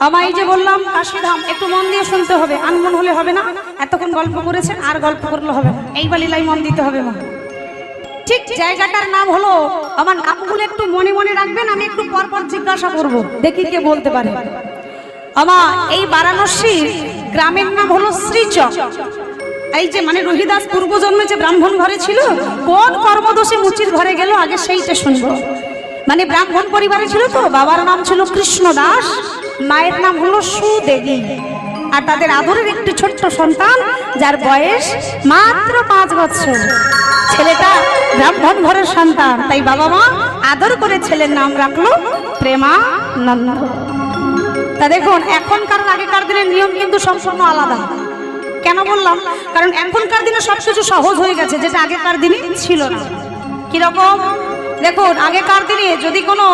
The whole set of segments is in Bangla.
আমার এই যে বললাম কাশীধাম, একটু মন দিয়ে শুনতে হবে, আনমন হলে হবে না। এতক্ষণ গল্প করেছেন, আর গল্প করলে হবে না, এই বালিলাই মন দিতে হবে। মন ঠিক জায়গাটার নাম হলো, আমার নামগুলো একটু মনে মনে রাখবেন, আমি একটু পর পর জিজ্ঞাসা করব, দেখি কে বলতে পারে। আমার এই বারাণসী গ্রামের নাম হলো শ্রীচক। এই যে মানে রহিদাস পূর্বজন্মে যে ব্রাহ্মণ ঘরে ছিল, কোন কর্মদোষে মুচির ঘরে গেল আগে সেইটা শুনবো। মানে ব্রাহ্মণ পরিবারে ছিল তো, বাবার নাম ছিল কৃষ্ণ দাস, মায়ের নাম হলো সুদেবী, আর তাদের আদরের একটি ছোট্ট সন্তান যার বয়স মাত্র 5 বছর। ছেলেটা ব্রাহ্মণ ঘরের সন্তান, তাই বাবা মা আদর করে ছেলের নাম রাখলো প্রেমানন্দ। তা দেখুন, এখনকার আগেকার দিনের নিয়ম কিন্তু সম্পূর্ণ আলাদা। কেন বললাম? কারণ এখনকার দিনে সবকিছু সহজ হয়ে গেছে, যেটা আগেকার দিনে ছিল না। কিরকম? দেখুন, আগেকার দিনে যদি কোনো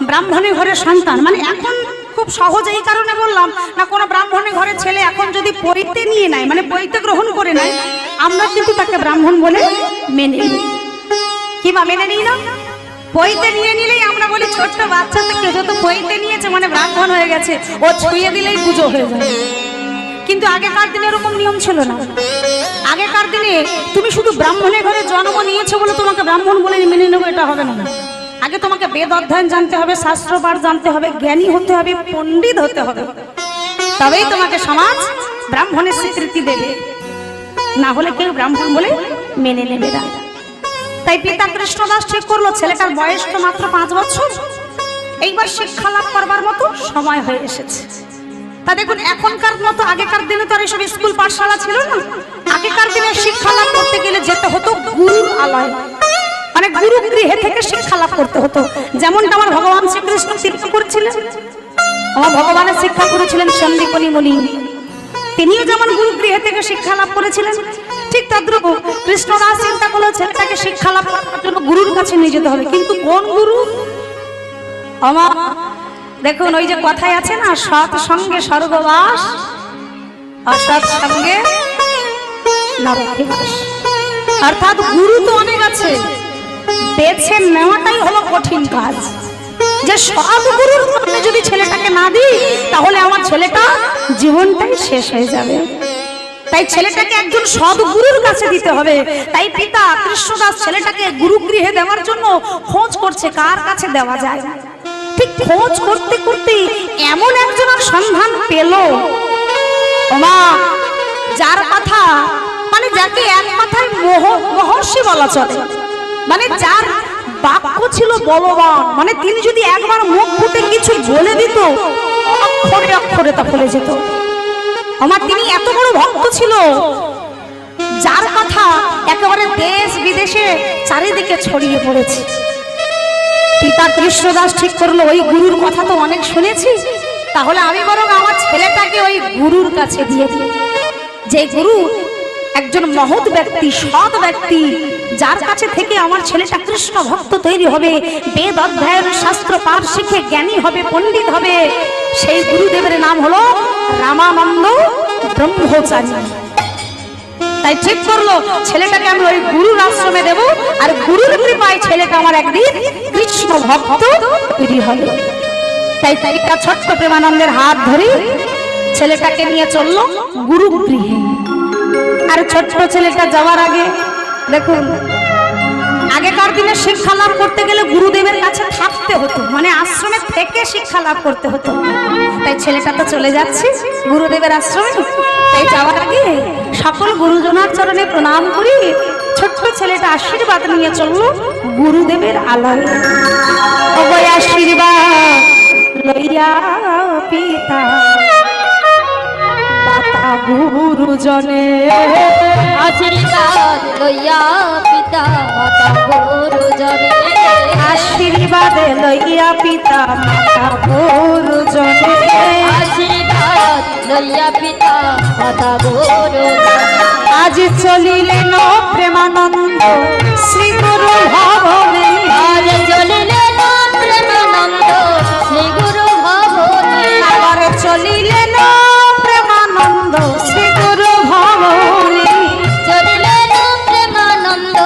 ব্রাহ্মণী ঘরের সন্তান, মানে এখন খুব সহজ এই কারণে বললাম না, কোনো ব্রাহ্মণী ঘরের ছেলে এখন যদি পৈতে নিয়ে নেয়, মানে পৈতে গ্রহণ করে নেয়, আমরা কিন্তু তাকে ব্রাহ্মণ বলে মেনে নিই। কিংবা মেনে নিই না? পৈতে নিয়ে নিলেই আমরা বলি ছোট্ট বাচ্চা থেকে যত পৈতে নিয়েছে মানে ব্রাহ্মণ হয়ে গেছে, ও ছুঁয়ে দিলেই পুজো হয়ে যায়। কিন্তু আগেকার দিনে এরকম নিয়ম ছিল না। আগেকার দিনে তুমি শুধু ব্রাহ্মণের ঘরে জন্ম নিয়েছো বলে তোমাকে ব্রাহ্মণ বলে মেনে নেবো, এটা হবে না। আগে তোমাকে বেদ অধ্যয়ন জানতে হবে, শাস্ত্র পাঠ জানতে হবে, জ্ঞানী হতে হবে, পণ্ডিত হতে হবে, তবেই তোমাকে সমাজ ব্রাহ্মণের স্বীকৃতি দেবে, না হলে কেউ ব্রাহ্মণ বলে মেনে নেবে না। তাই পিতা কৃষ্ণদাস ঠিক করলো, ছেলেটার বয়স তো মাত্র 5 বছর, এইবার শিক্ষা লাভ করবার মতো সময় হয়ে এসেছে। তা দেখুন, এখনকার মতো আগেকার দিনে তো আর এইসব স্কুল পাঠশালা ছিল না। আগেকার দিনে শিক্ষা লাভ করতে গেলে যেতে হতো গুরুর আলয়, মানে গুরু গৃহে থেকে শিক্ষা লাভ করতে হতো। যেমনটা আমার ভগবান শ্রীকৃষ্ণ শিক্ষা করেছিলেন, আমার ভগবানের শিক্ষা করেছিলেন সন্দীপনী মুনি, তিনিও যেমন গুরু গৃহে থেকে শিক্ষা লাভ করেছিলেন, ঠিক তদ্রূপ কৃষ্ণদাস চিন্তা করলো ছেলেটাকে শিক্ষা লাভ করার জন্য গুরুর কাছে নিয়ে যেতে হবে। কিন্তু কোন গুরু? আমার দেখুন, ওই যে কথায় আছে না, সৎ সঙ্গে স্বর্গবাস, অসৎ সঙ্গে নরকে বাস। অর্থাৎ গুরু তো অনেক আছে, বেছে নেওয়াটাই হলো কঠিন কাজ। যে সৎ গুরুর মধ্যে যদি ছেলেটাকে না দিই, তাহলে আমার ছেলেটা জীবনটাই শেষ হয়ে যাবে। তাই ছেলেটাকে একজন সৎ গুরুর কাছে দিতে হবে। তাই পিতা কৃষ্ণদাস ছেলেটাকে গুরুগৃহে দেওয়ার জন্য খোঁজ করছে, কার কাছে দেওয়া যায়। ঠিক খোঁজ করতে করতে এমন একজনের সন্ধান পেল, ওমা, যার কথা মানে যাকে এক কথায় মহর্ষি বলা চলে, মানে যার বাক্য ছিল বলবান, মানে তিনি যদি একবার মুখ ফুটে কিছু বলে দিত, অক্ষরে অক্ষরে তা ফলে যেত। আমার তিনি এত বড় ভক্ত ছিল, যার কথা একেবারে দেশ বিদেশে চারিদিকে ছড়িয়ে পড়েছে। পিতা কৃষ্ণদাস ঠিক করলো, ওই গুরুর কথা তো অনেক শুনেছি, তাহলে আমি বরং আমার ছেলেটাকে ওই গুরুর কাছে দিয়ে দিই, যে গুরু একজন মহৎ ব্যক্তি, সৎ ব্যক্তি, যার কাছে থেকে আমার ছেলেটা কৃষ্ণ ভক্ত তৈরি হবে, বেদ অধ্যয়ন শাস্ত্র পাঠ শিখে জ্ঞানী হবে, পণ্ডিত হবে। সেই গুরুদেবের নাম হলো রামানন্দ ব্রহ্মচারী। তাই ঠিক করলো ছেলেটাকে আমি ওই গুরুর আশ্রমে দেবো, আর গুরুর কৃপায় ছেলেটা আমার একদিন কৃষ্ণ ভক্ত তৈরি হবে। তাই তাইটা ছোট্ট প্রেমানন্দের হাত ধরে ছেলেটাকে নিয়ে চললো গুরু গৃহে। আর ছোট্ট ছেলেটা যাওয়ার আগে দেখুন, আগেকার দিনে শিক্ষা লাভ করতে গেলে গুরুদেবের কাছে থাকতে হতো, মানে আশ্রমে থেকে শিক্ষা লাভ করতে হতো। তাই ছেলেটা তো চলে যাচ্ছে গুরুদেবের আশ্রমে। তাই যাওয়ার আগে সকল গুরুজনার চরণে প্রণাম করি ছোট্ট ছেলেটা আশীর্বাদ নিয়ে চললো গুরুদেবের আলয়ে। ওই আশীর্বাদ লইয়া পিতা মাতা গুরুজনে, আশীর্বাদ লইয়া পিতা মাতা গুরুজনে, আশীর্বাদ লইয়া পিতা মাতা গুরুজনে, আশীর্বাদ লইয়া পিতা মাতা গুরুজনে। আজ চলিলেন প্রেমানন্দ শ্রী গুরু ভবনে, আজ চলিলেন প্রেমানন্দ শ্রী গুরু ভবনে, আবার চলিলেন প্রেমানন্দ শ্রী গুরু ভবনে, চলিলেন প্রেমানন্দ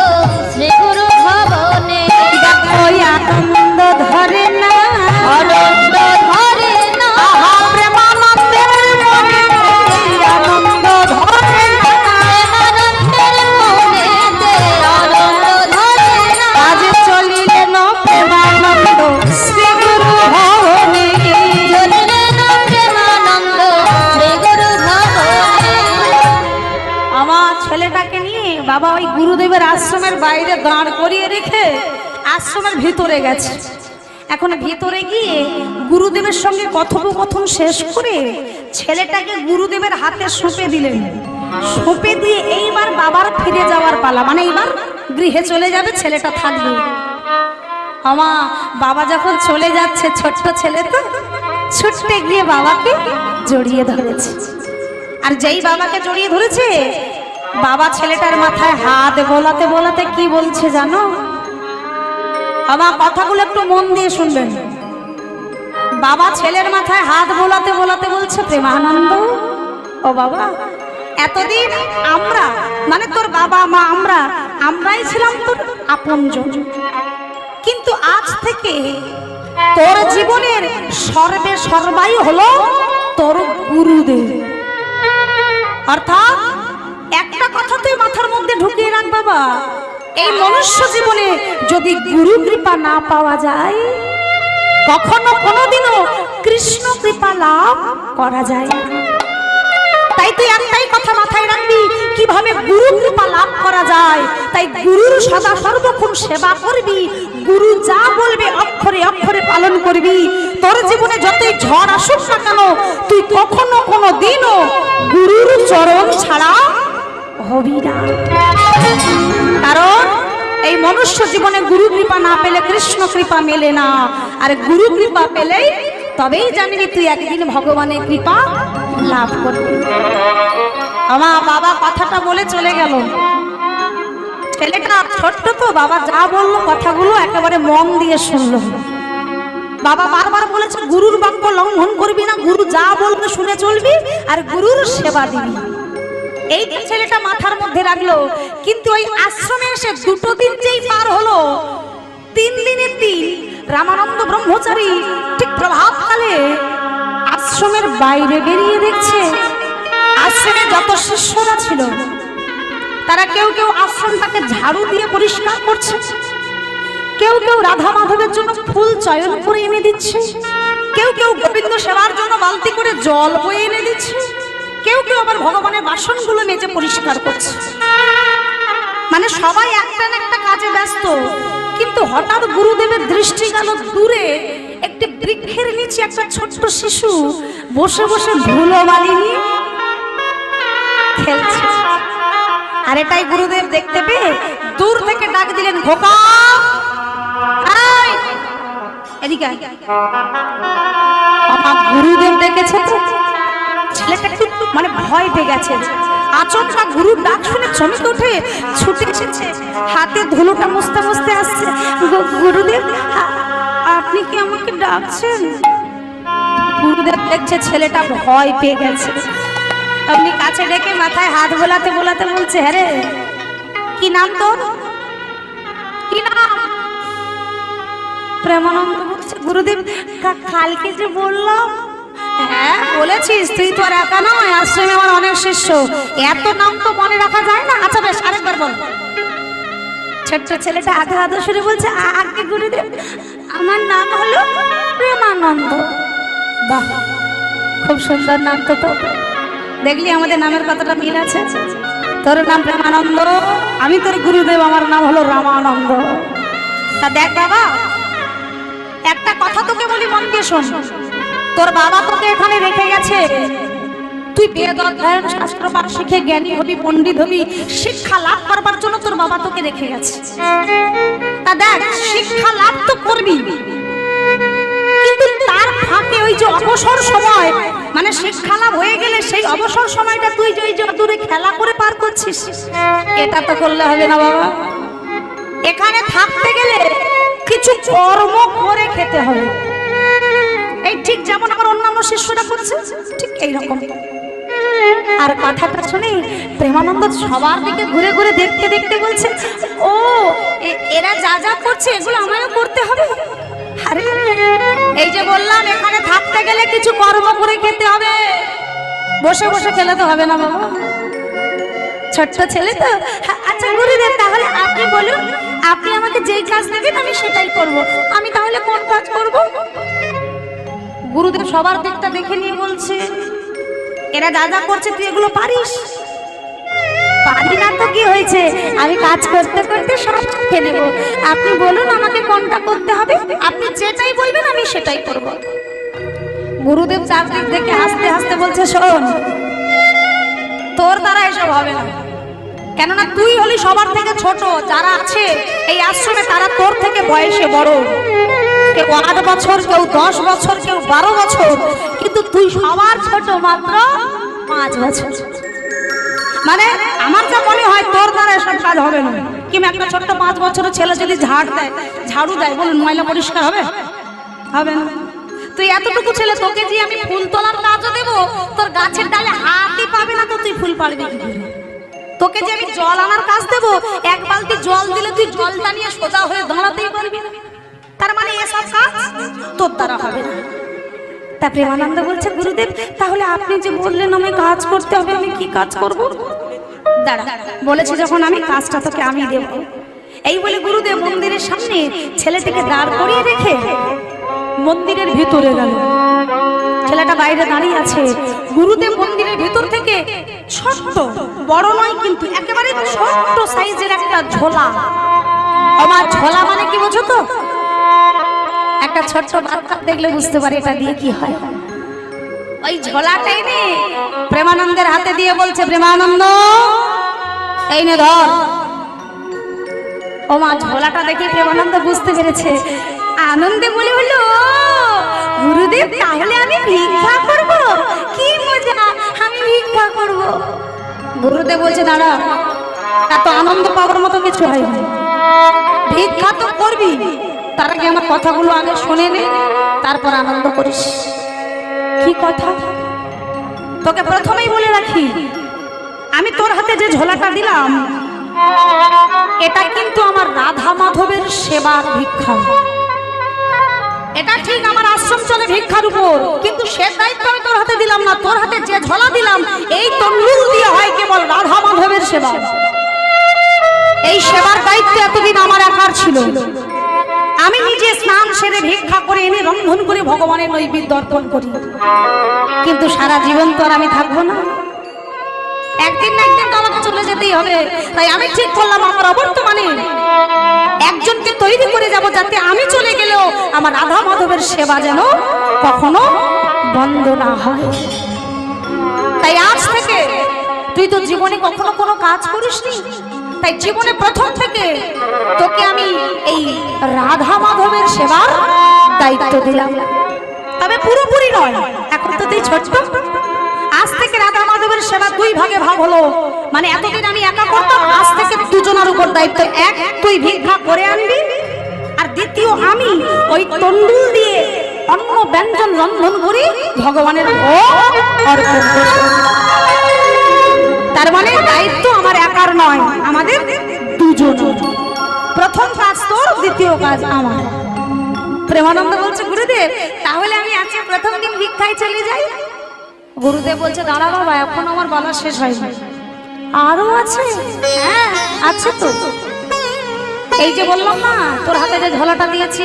শ্রী গুরু ভবনে। আনন্দ ধরে না, আনন্দ ধরে না, প্রেমা আশ্রমের ভিতরে গেছে। এখন ভিতরে গিয়ে গুরুদেবের সঙ্গে কথোপকথন শেষ করে ছেলেটাকে গুরুদেবের হাতে সঁপে দিলেন। সঁপে দিয়ে এইবার বাবার ফিরে যাওয়ার পালা, মানে এইবার গৃহে চলে যাবে, ছেলেটা থাকবে। আমা বাবা যখন চলে যাচ্ছে, ছোট্ট ছেলে তো ছুটতে গিয়ে বাবাকে জড়িয়ে ধরেছে। আর যেই বাবাকে জড়িয়ে ধরেছে, বাবা ছেলেটার মাথায় হাত বোলাতে বোলাতে কি বলছে জানো? আমার কথাগুলো একটু মন দিয়ে শুনবেন। বাবা ছেলের মাথায় হাত বোলাতে বোলাতে বলছে, প্রেমানন্দ ও বাবা, এতদিন আমরা মানে তোর বাবা মা আমরাই ছিলাম তোর আপনজন, কিন্তু আজ থেকে তোর জীবনের সর্বে সর্বাই হলো তোর গুরুদেব। অর্থাৎ একটা কথা তুই মাথার মধ্যে ঢুকিয়ে রাখ বাবা, এই মনুষ্য জীবনে যদি গুরু কৃপা না পাওয়া যায়, কখনো কোনোদিনও কৃষ্ণ কৃপা লাভ করা যায় না। তাই তুই একটাই কথা মাথায় রাখবি, কিভাবে গুরু কৃপা লাভ করা যায়। তাই গুরুর সদা সর্বক্ষণ সেবা করবি, গুরু যা বলবে অক্ষরে অক্ষরে পালন করবি। তোর জীবনে যতই ঝড় আসুক না কেন, তুই কখনো কোনো দিনও গুরুর চরণ ছাড়া হবি না। কারণ এই মনুষ্য জীবনে গুরু কৃপা না পেলে কৃষ্ণ কৃপা মেলে না, আর গুরু কৃপা পেলেই তবেই জানবি তুই একদিন ভগবানের কৃপা লাভ করবি। আমার বাবা কথাটা বলে চলে গেল। ছেলেটা ছোট্ট তো, বাবা যা বললো কথাগুলো একেবারে মন দিয়ে শুনলো। বাবা বারবার বলেছে গুরুর বাক্য লঙ্ঘন করবি না, গুরু যা বলবে শুনে চলবি আর গুরুর সেবা দিবি। এই ছেলেটা মাথার মধ্যে রাখলো। কিন্তু ওই আশ্রমে এসে দুটো দিন যেই পার হলো, 3 দিনের দিন রামানন্দ ব্রহ্মচারী ঠিক প্রভাতকালে আশ্রমের বাইরে বেরিয়ে দেখছে আশ্রমে যত শিষ্যরা ছিল তারা কেউ কেউ আশ্রমটাকে ঝাড়ু দিয়ে পরিষ্কার করছে, কেউ কেউ রাধা মাধবের জন্য ফুল চয়ন করে এনে দিচ্ছে, কেউ কেউ গোবিন্দ সেবার জন্য বালতি করে জল বয়ে এনে দিচ্ছে, কেউ কেউ আবার ভগবানের বাসনগুলো মেজে পরিষ্কার করছে। মানে সবাই একটা না একটা কাজে ব্যস্ত। কিন্তু হঠাৎ গুরুদেবের দৃষ্টি গেল দূরে একটি বৃক্ষের নিচে একটা ছোট্ট শিশু বসে বসে ধুলো বালি নিয়ে খেলছে। আর এটাই গুরুদেব দেখতে পেয়ে দূর থেকে ডাক দিলেন, খোকা এদিকে। আমার গুরুদেব দেখেছে তো, ছেলেটা একটু মানে ভয় পেয়ে গেছে। আচমকা গুরুর ডাক শুনে চমকে উঠে ছুটে এসেছে, হাতে ধুলোটা মুছতে মুছতে আসছে। গুরুদেব আপনি কি আমাকে ডাকছেন? গুরুদেব দেখছে ছেলেটা ভয় পেয়ে গেছে। আপনি কাছে ডেকে মাথায় হাত বোলাতে বোলাতে বলছে, হ্যাঁ রে কি নাম তোর? কি নাম? প্রেমানন্দ বলছে, গুরুদেব কালকে যে বললাম। হ্যাঁ বলেছিস, তুই তো আর একা নয়, আশ্রমে আমার অনেক শিষ্য, এত নাম তো মনে রাখা যায় না। আচ্ছা বেশ, আরেকবার বল। ছোট্ট ছেলেটা আধা আধা সুরে বলছে, আগে গুরুদেব আমার নাম হলো প্রেমানন্দ। বাহ, খুব সুন্দর নাম তো। তো দেখলি আমাদের নামের কতটা মিল আছে। তোর নাম প্রেমানন্দ, আমি তোর গুরুদেব, আমার নাম হলো রামানন্দ। তা দেখ বাবা, একটা কথা তোকে বলি, মন দিয়ে শোন। তোর বাবা তোকে এখানে রেখে গেছে, তুই বেদ অধ্যয়ন শাস্ত্র পাঠ শিখে জ্ঞানী হবি, পণ্ডিত হবি, শিক্ষা লাভ করবার জন্য তোর বাবা তোকে রেখে গেছে। তা দেখ, শিক্ষা লাভ তো করবি, কিন্তু তার ফাঁকে ওই যে অবসর সময়, মানে শিক্ষা লাভ হয়ে গেলে সেই অবসর সময়টা তুই যে ওই যে দূরে খেলা করে পার করছিস, এটা তো করলে হবে না বাবা। এখানে থাকতে গেলে কিছু কর্ম করে খেতে হবে। এই ঠিক যেমন আমার অন্যান্য শিষ্যরা করছে, ঠিক এইরকম। আর কথাটা শুনে প্রেমানন্দ সবার দিকে ঘুরে ঘুরে দেখতে দেখতে বলছে, ও এরা যা যা করছে এগুলো আমারও করতে হবে। আরে এই যে বললাম, এখানে থাকতে গেলে কিছু কর্ম করে খেতে হবে, বসে বসে খেলে তো হবে না বাবা। ছোট্ট ছেলে তো। আচ্ছা গুরুদেব, তাহলে আপনি বলুন, আপনি আমাকে যেই কাজ দেবেন আমি সেটাই করব। আমি তাহলে কোন কাজ করব? গুরুদেব সবার দিকটা দেখে নিয়ে বলছে, এরা যা যা করছে তুই এগুলো পারিস? পারি না তো কি হয়েছে, আমি কাজ করতে করতে সব শিখে নেব। আপনি বলুন আমাকে কোনটা করতে হবে, আপনি যেটাই বলবেন আমি সেটাই করব। গুরুদেব চারদিক থেকে হাসতে হাসতে বলছে, শোন, তোর দ্বারা এসব হবে না, কেননা তুই হলি সবার থেকে ছোট। যারা আছে এই আশ্রমে তারা তোর থেকে বয়সে বড়, কেউ 8 বছর, কেউ 10 বছর, কেউ 12 বছর, কিন্তু তুই সবার ছোট মাত্র 5 বছর। মানে আমার যা মনে হয় তোর দ্বারা এসব কাজ হবে না। কিংবা একটা ছোট্ট 5 বছরের ছেলে যদি ঝাড়ু দেয়, বলুন ময়লা পরিষ্কার হবে? হবে না। তুই এতটুকু ছেলে, তোকে যে আমি ফুল তোলার কাজও দেবো, তোর গাছের ডালে হাতই পাবে না তো তুই ফুল পাড়বি কি করে? তোকে যে আমি জল আনার কাজ দেবো, 1 বালতি জল দিলে তুই জলটা নিয়ে সোজা হয়ে দাঁড়াতেই পারবি না। তার মানে এসব কাজ তোর দ্বারা হবে না। তা প্রেমানন্দ বলছে, গুরুদেব তাহলে আপনি যে বললেন আমায় কাজ করতে হবে, আমি কি কাজ করব? দাঁড়া, বলেছি যখন আমি, কাজটা তোকে আমি দেব। এই বলে গুরুদেব মন্দিরের সামনে ছেলেটিকে দাঁড় করিয়ে রেখে মন্দিরের ভিতরে গেল। ছেলেটা বাইরে দাঁড়িয়ে আছে। গুরুদেব মন্দিরের ভিতর থেকে ছোট্ট, বড় নয় কিন্তু একেবারে ছোট্ট সাইজের একটা ঝোলা। আমার ঝোলা মানে কি বোঝো তো? একটা ছোট্ট বাচ্চা দেখলে বুঝতে পারে এটা দিয়ে কি হয়। ওই ঝোলাটাই নে প্রেমানন্দের হাতে দিয়ে বলছে, প্রেমানন্দ এই নে ধর। ও মা, ঝোলাটা দেখে প্রেমানন্দ বুঝতে পেরেছে। আনন্দে বলে হলো, গুরুদেব তাহলে আমি ভিক্ষা করব? কি মজা, আমি ভিক্ষা করব। গুরুদেব বলছে, দাঁড়া, এত আনন্দ পাওয়ার মতো কিছু হয়নি। ভিক্ষা তো করবি, তার আগে আমার কথাগুলো আগে শুনে নে, তারপর আনন্দ করিস। কি কথা? তোকে প্রথমেই বলে রাখি, আমি তোর হাতে যে ঝোলাটা দিলাম, এটা কিন্তু আমার রাধা মাধবের সেবার ভিক্ষা। এটা ঠিক আমার আশ্রম চলে ভিক্ষার উপর, কিন্তু সে দায়িত্ব আমি তোর হাতে দিলাম না। তোর হাতে যে ঝোলা দিলাম, এই তন্ডুল দিয়ে হয় কেবল রাধা মাধবের সেবা। এই সেবার দায়িত্ব এতদিন আমার একার ছিল। আমি নিজে স্নান সেরে ভিক্ষা করে এনে রন্ধন করে ভগবানের নৈবেদ্য অর্পণ করি, কিন্তু সারা জীবন তো আর আমি থাকবো না। একদিন না একদিন তো আমাকে চলে যেতেই হবে। তাই আমি ঠিক করলাম, আমার অবর্তমানে একজনকে তৈরি করে যাব, যাতে আমি চলে গেলেও আমার রাধা মাধবের সেবা যেন কখনো বন্ধ না হয়। তাই আজ থেকে তুই তো জীবনে কখনো কোনো কাজ করিসনি, তাই জীবনে প্রথম থেকে তোকে আমি এই রাধা মাধবের সেবার দায়িত্ব দিলাম। তবে পুরোপুরি নয়, এখন তো তুই ছোট্ট। আজ থেকে রাধা মাধবের সেবা 2 ভাগে ভাগ হলো। মানে এতদিন আমি একা করতাম, আজ থেকে 2 জনের উপর দায়িত্ব। এক, তুই ভিক্ষা করে আনবি, আর দ্বিতীয়, আমি ওই তন্ডুল দিয়ে অন্ন ব্যঞ্জন রন্ধন করি ভগবানের ভোগ অর্পণ করি। তার মানে দায়িত্ব আমার একার নয়, আমাদের 2 জনের। প্রথম কাজ তোর, দ্বিতীয় কাজ আমার। প্রেমানন্দ বলছে, গুরুদেব তাহলে আমি আজকে প্রথম দিন ভিক্ষায় চলে যাই? গুরুদেব বলছে, দাঁড়া বাবা, এখন আমার বলা শেষ হয়নি, আরো আছে। হ্যাঁ আছে তো। এই যে বললাম না, তোর হাতে যে ঝোলাটা দিয়েছি,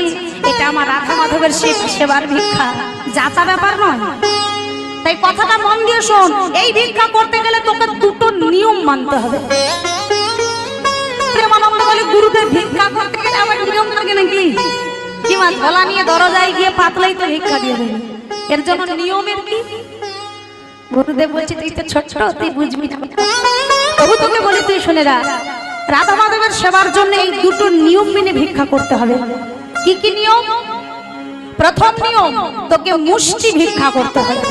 এটা আমার রাধা মাধবের সেবার ভিক্ষা, যাতা ব্যাপার নয়। তাই কথাটা মন দিয়ে শোন, এই ভিক্ষা করতে গেলে তোকে 2টো নিয়ম মানতে হবে। প্রেমানন্দ বলে, গুরুদেব ভিক্ষা করতে গেলে আবার নিয়ম থাকে নাকি? কি মা, ঝোলা নিয়ে দরজায় গিয়ে পাতলেই তো ভিক্ষা দিয়ে দেবে, এর জন্য নিয়মের কি? গুরুদেব বলছে, তুই তো ছোট, তুই বুঝবি না। তবু তোকে বলি, তুই শুনে রাখ, রাধা মাধবের সেবার জন্য এই 2টো নিয়ম মেনে ভিক্ষা করতে হবে। কি কি নিয়ম? প্রথম নিয়ম, তোকে মুষ্টি ভিক্ষা করতে হবে।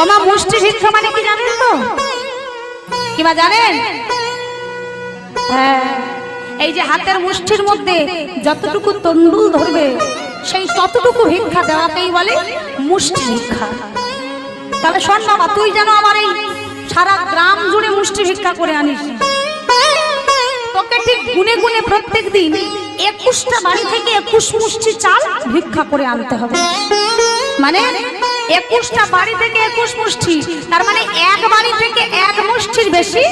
ওমা, মুষ্টি ভিক্ষা মানে কি জানেন তো? কিবা জানেন? হ্যাঁ, এই যে হাতের মুষ্টির মধ্যে যতটুকু তন্ডুল ধরবে, সেই ততটুকু ভিক্ষা দেওয়াকেই বলে মুষ্টি ভিক্ষা। তাহলে শোন বাবা, তুই যেন আমার এই সারা গ্রাম জুড়ে মুষ্টি ভিক্ষা করে আনিস। তোকে ঠিক গুনে গুনে প্রত্যেক দিন 21টা বাড়ি থেকে 21 মুষ্টি চাল ভিক্ষা করে আনতে হবে। মানে 21টা বাড়ি থেকে 21 মুষ্টি, তার মানে এক বাড়ি থেকে 1 মুষ্টির বেশি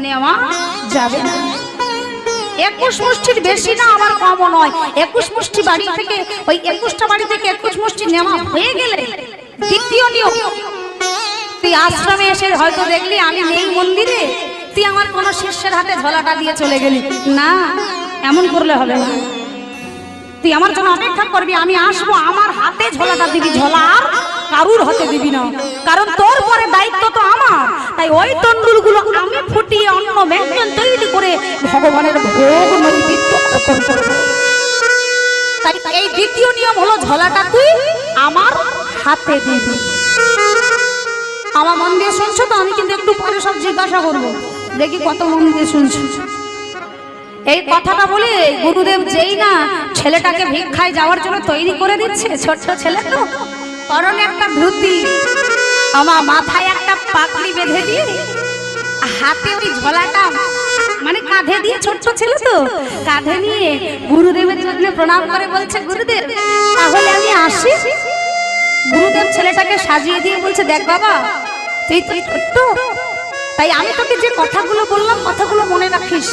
নেওয়া যাবে না। 21 মুষ্টির বেশি না, আবার কমও নয়। 21 মুষ্টি বাড়ি থেকে, ওই 21টা বাড়ি থেকে 21 মুষ্টি নেওয়া হয়ে গেলে দ্বিতীয় নিয়ম, তুই আশ্রমে এসে হয়তো দেখলি আমি নেই মন্দিরে, তুই আমার কোনো শিষ্যের হাতে ঝোলাটা দিয়ে চলে গেলি। না, এমন করলে হবে না। তুই আমার জন্য অপেক্ষা করবি, আমি আসবো, আমার হাতে ঝোলাটা দিবি, ঝোলা আর কারুর হাতে দিবি না, কারণ তোর পরে দায়িত্ব তো আমার। তাই ওই তন্ডুলগুলো আমি ফুটিয়ে অন্য ব্যঞ্জন তৈরি করে ভগবানের ভোগ নৈবেদ্য অর্পণ করব। তাই এই দ্বিতীয় নিয়ম হলো ঝোলাটা তুই আমার হাতে দিবি। আমার মন দিয়ে শুনছো তো? আমি কিন্তু একটু পরে সব জিজ্ঞাসা করবো, দেখি কত মন দিয়ে শুনছো। এই কথাটা বলে গুরুদেব যেই না ছেলেটাকে ভিক্ষায় যাওয়ার জন্য তৈরি করে দিচ্ছে, ছোট্ট ছেলে তো, পরনে একটা ধুতি, আমার মাথায় একটা পাগড়ি বেঁধে দিয়ে, হাতে ওই ঝোলাটা মানে কাঁধে দিয়ে, ছোট্ট ছেলে তো কাঁধে নিয়ে গুরুদেবের চরণে প্রণাম করে বলছে, গুরুদেব তাহলে আমি আসি। গুরুদেব ছেলেটাকে সাজিয়ে দিয়ে বলছে, দেখ বাবা তুই ছোট্ট, তাই আমি তোকে যে কথাগুলো বললাম কথাগুলো মনে রাখিস।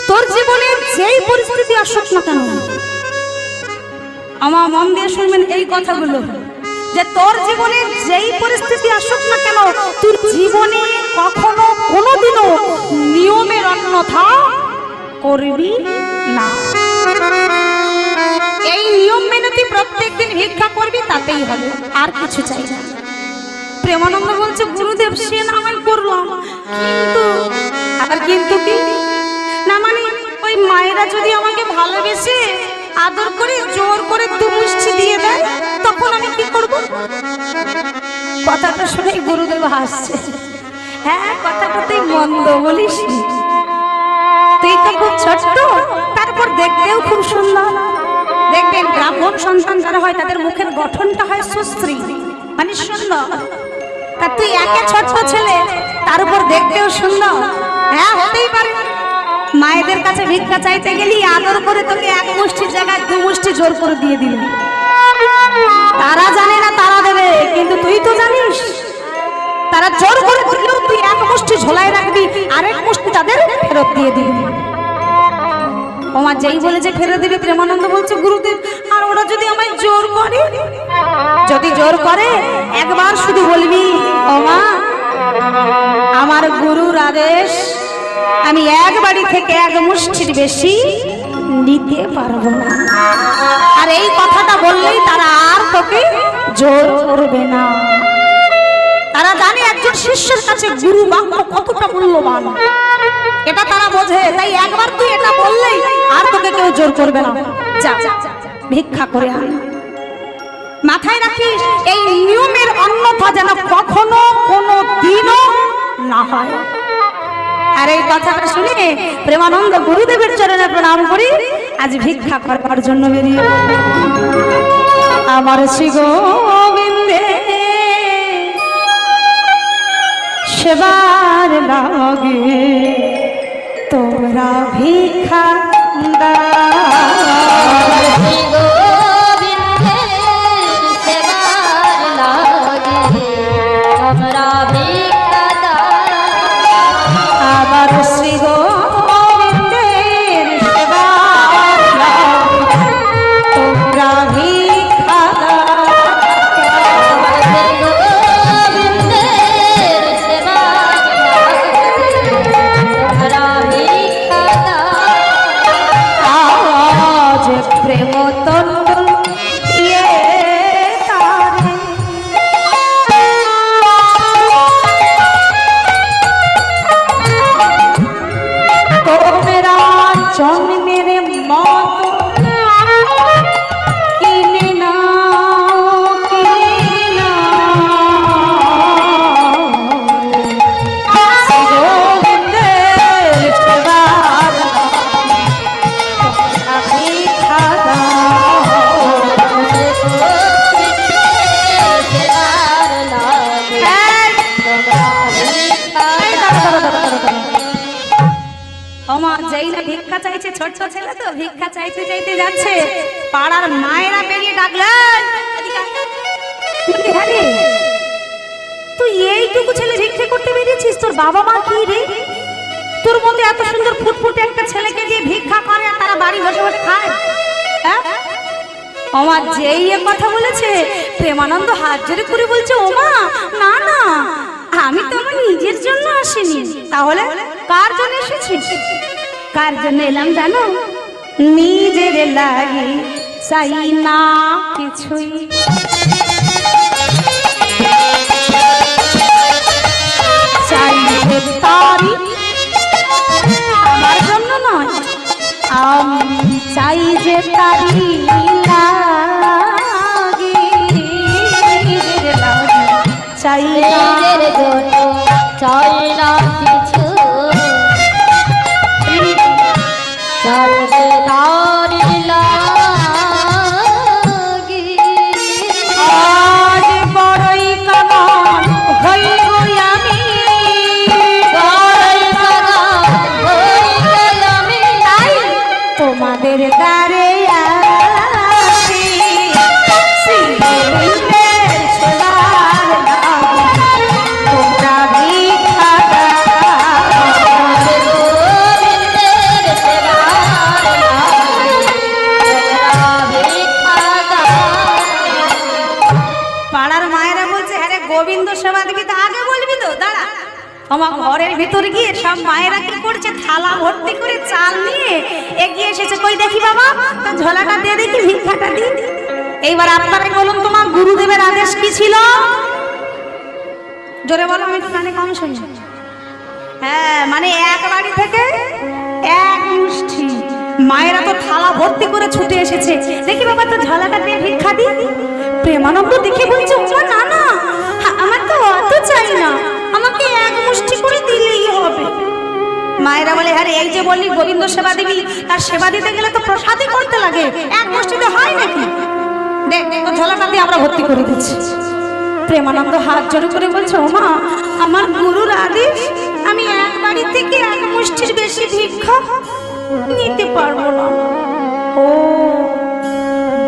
তোর জীবনে যেই পরিস্থিতি আসুক না কেন, আমার মন দিয়ে শুনবেন এই কথাগুলো, যে তোর জীবনে যেই পরিস্থিতি আসুক না কেন, তোর জীবনে কখনো কোনোদিনও নিয়মের অন্যথা করবি না। এই নিয়ম মেনে তুই প্রত্যেকদিন ভিক্ষা করবি, তাতেই হবে, আর কিছু চাই না। প্রেমানন্দ বলছে, গুরুদেব সে না আমি করলাম, কিন্তু আর কিন্তু কি না, মানে ওই মায়েরা যদি আমাকে ভালোবেসে আদর করে জোর করে দু মুষ্টি দিয়ে দেয়, তখন আমি কি করব? কথাটা শুনে গুরুদেব হাসছে। হ্যাঁ, কথাটা তুই মন্দ বলিস, তুই তো খুব ছোট্ট, তারপর দেখতেও খুব সুন্দর। দেখবেন ব্রাহ্মণ সন্তান যারা হয় তাদের মুখের গঠনটা হয় সুশ্রী, মানে সুন্দর। তা তুই একে ছোট্ট ছেলে, তার উপর দেখতেও সুন্দর। হ্যাঁ, হতেই পারে মায়েদের কাছে ভিক্ষা চাইতে গেলি আদর করে তোকে এক মুষ্টির জায়গায় দু মুষ্টি জোর করে দিয়ে দিল। তারা জানে না তারা দেবে, কিন্তু তুই তো জানিস। তারা জোর করে দিলেও তুই এক মুষ্টি ঝোলায় রাখবি, আরেক মুষ্টি তাদের ফেরত দিয়ে দিবি। ওমা যেই বলে যে ফেরত দিবি, প্রেমানন্দ বলছে, গুরুদেব আর ওরা যদি আমায় জোর করে? যদি জোর করে একবার শুধু বলবি, ওমা আমার গুরুর আদেশ, আমি এক বাড়ি থেকে এক মুষ্টির বেশি নিতে পারবো না। আর এই কথাটা বললেই তারা আর তোকে জোর করবে না। তারা জানে একজন শিষ্যের কাছে গুরু বাক্য কতটা মূল্যবান, এটা তারা বোঝে। তাই একবার তুই এটা বললেই আর তোকে কেউ জোর করবে না। যা ভিক্ষা করে আয়। মাথায় রাখিস, এই নিয়মের অন্যথা যেন কখনো কোনো দিনও না হয়। আর এই কথাটা শুনে প্রেমানন্দ গুরুদেবের চরণে প্রণাম করি, আজ ভিক্ষা করবার জন্য বেরিয়ে আমার শ্রী গোবিন্দে সেবার লাগে তোরা ভিক্ষা আবার শ্রী গোবিন্দের সেবার লাগে তোরা ভিক্ষা প্রেম তন্ডুল জন্মের মত কিনে না গোবিন্দের সেবার যেই না ভিক্ষা চাইছে, ছোট্ট ছেলে তো ভিক্ষা চাইতে চাইতে যাচ্ছে, পাড়ার মায়েরা বেরিয়ে ডাকলেন, তুই এইটুকু ছেলে ভিক্ষা করতে বেরিয়েছিস, তোর বাবা মা কি রে? তোর মধ্যে এত সুন্দর ফুটফুটে একটা ছেলেকে দিয়ে ভিক্ষা করে আর তারা বাড়ি বসে বসে খায়? আমার যেই এ কথা বলেছে প্রেমানন্দ হাত জোরে করে বলছে ওমা না না আমি তো আমার নিজের জন্য আসিনি। তাহলে কার জন্য এসেছিস? কার জন্য এলাম জানো? নিজের লাগি চাই না কিছুই, চাই যে তারি আমার জন্য নয়, আমি চাই যে তারি লাগি চাই না। নিজের জন্য চাই না কিছু, চাই যে তারি লাগি। আজ বড়ই কামান হইব আমি, বড়ই কাঙাল হইব আমি। তাই তোমাদের দ্বারে আসি, শ্রীগোবিন্দের ছোলার লাগি তোমরা ভিক্ষা দাও। গোবিন্দের সেবার লাগি তোমরা ভিক্ষা দাও। পাড়ার মায়েরা বলছে হ্যাঁ রে গোবিন্দ সেবা দিবি তো আগে বলবি তো দাঁড়া। আমার ঘরের ভিতর গিয়ে সব মায়েরা কি করছে থালা ভর্তি করে চাল নিয়ে এগিয়ে এসেছে, কই দেখি বাবা তো ঝোলাটা দিয়ে দেখি ভিক্ষাটা দি। এইবার আপনারা বলুন তোমার গুরুদেবের আদেশ কি ছিল? জোরে বলো, আমি কানে কম শুনি। হ্যাঁ মানে এক বাড়ি থেকে এক মুষ্টি মায়েরা তো থালা ভর্তি করে ছুটে এসেছে, দেখি বাবা তো ঝোলাটা দিয়ে ভিক্ষা দি। প্রেমানন্দ দেখে বলছে ও না না আমার তো অত চাই না, আমাকে এক মুষ্টি করে দিলেই হবে। মায়েরা বলে হ্যাঁ এই যে বললি গোবিন্দ সেবা দিবি, তার সেবা দিতে গেলে তো প্রসাদই করতে লাগে, এক মুষ্টিতে হয় নাকি? দেখ তো ঝোলাটা দিয়ে আমরা ভর্তি করে দিচ্ছি। প্রেমানন্দ হাত জোড়ে করে বলছে ও মা আমার গুরুর আদেশ, আমি এক বাড়ি থেকে এক মুষ্টির বেশি ভিক্ষা নিতে পারবো না। ও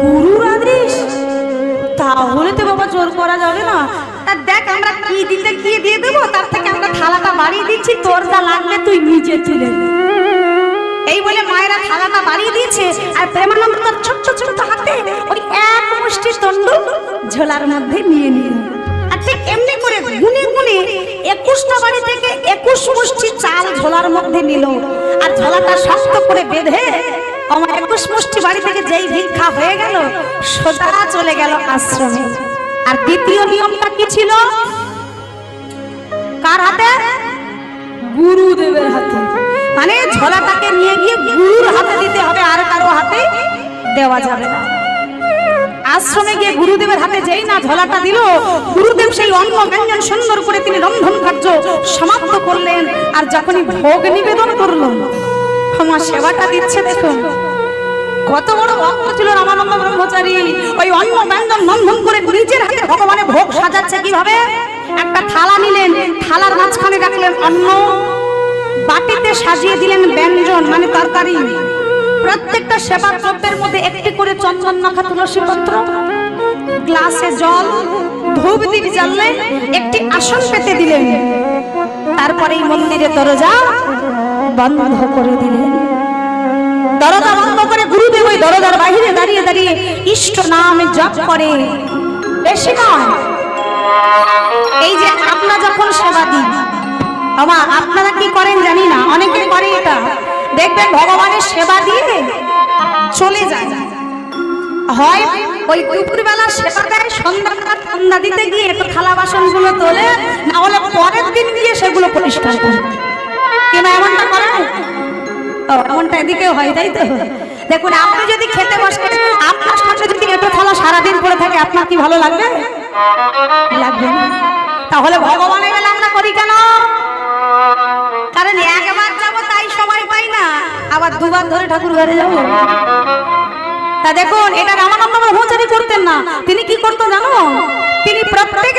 গুরুর আদেশ, তাহলে তো বাবা জোর করা যাবে না। তা দেখ আমরা কি দিতে কি দিয়ে দেবো, তার থেকে আমরা থালাটা বাড়িয়ে দিচ্ছি, তোর যা লাগবে তুই নিজে তুলে নে। এই বলে মায়েরা থালাটা বাড়িয়ে দিয়েছে আর প্রেমানন্দ তার ছোট্ট ছোট্ট হাতে ওই এক মুষ্টি তন্ডু ঝোলার মধ্যে নিয়ে নিল। আর ঠিক এমনি করে গুনে গুনে 21টা বাড়ি থেকে 21 মুষ্টি চাল ঝোলার মধ্যে নিল। আর ঝোলাটা শক্ত করে বেঁধে আমার 21 মুষ্টি বাড়ি থেকে যেই ভিক্ষা হয়ে গেল সোজা চলে গেল আশ্রমে। আর দ্বিতীয় নিয়মটা কি ছিল? কার হাতে? গুরুদেবের হাতে। মানে ঝোলাটাকে নিয়ে গিয়ে গুরুর হাতে দিতে হবে, আর কারো হাতে দেওয়া যাবে না। আশ্রমে গিয়ে গুরুদেবের হাতে যেই না ঝোলাটা দিল, গুরুদেব সেই অন্ন ব্যঞ্জন সুন্দর করে তিনি রন্ধন কার্য সমাপ্ত করলেন। আর যখনই ভোগ নিবেদন করলো, আমার সেবাটা দিচ্ছে দেখুন কত বড় ভক্ত ছিল রামানন্দ ব্রহ্মচারী। ওই অন্ন ব্যঞ্জন রন্ধন করে নিজের হাতে ভগবানের ভোগ সাজাচ্ছে কিভাবে? একটা থালা নিলেন, থালার মাঝখানে রাখলেন অন্ন, বাটিতে সাজিয়ে দিলেন ব্যঞ্জন মানে তরকারি, প্রত্যেকটা সেবা দ্রব্যের মধ্যে একটি করে চন্দন মাখা তুলসী পত্র, গ্লাসে জল, ধূপ দ্বীপ জ্বাললেন, একটি আসন পেতে দিলেন। তারপরে এই মন্দিরের দরজা বন্ধ করে দিলেন। দরজা বন্ধ করে গুরুদেব ওই দরজার বাইরে দাঁড়িয়ে দাঁড়িয়ে ইষ্ট নাম জপ করে। বেশি নয়, এই যে আপনারা যখন সেবা দিন, বাবা আপনারা কি করেন জানি না, অনেকে করে এটা, দেখবেন ভগবানের সেবা দিয়ে চলে যায়, হয় ওই দুপুরবেলা সেবা দেয়, সন্ধ্যাবেলা ঠান্ডা দিতে গিয়ে একটু থালা বাসনগুলো তোলে, না হলে পরের দিন গিয়ে সেগুলো পরিষ্কার করে। কিনা এমনটা করে? এমনটা এদিকেও হয়, তাই তো? দেখুন আপনি যদি খেতে বসেন, আপনার সাথে যদি একটু থালা সারাদিন পড়ে থাকে, আপনার কি ভালো লাগবে? লাগবে না। তাহলে ভগবানের বেলা আমরা করি কেন? কারণ একবার যাবো তাই সময় পাই না, আবার দুবার ধরে ঠাকুর ঘরে যাবো। তা দেখুন এটা রামানন্দ ব্রহ্মচারী করতেন না। তিনি কি করতেন জানো? তিনি প্রত্যেক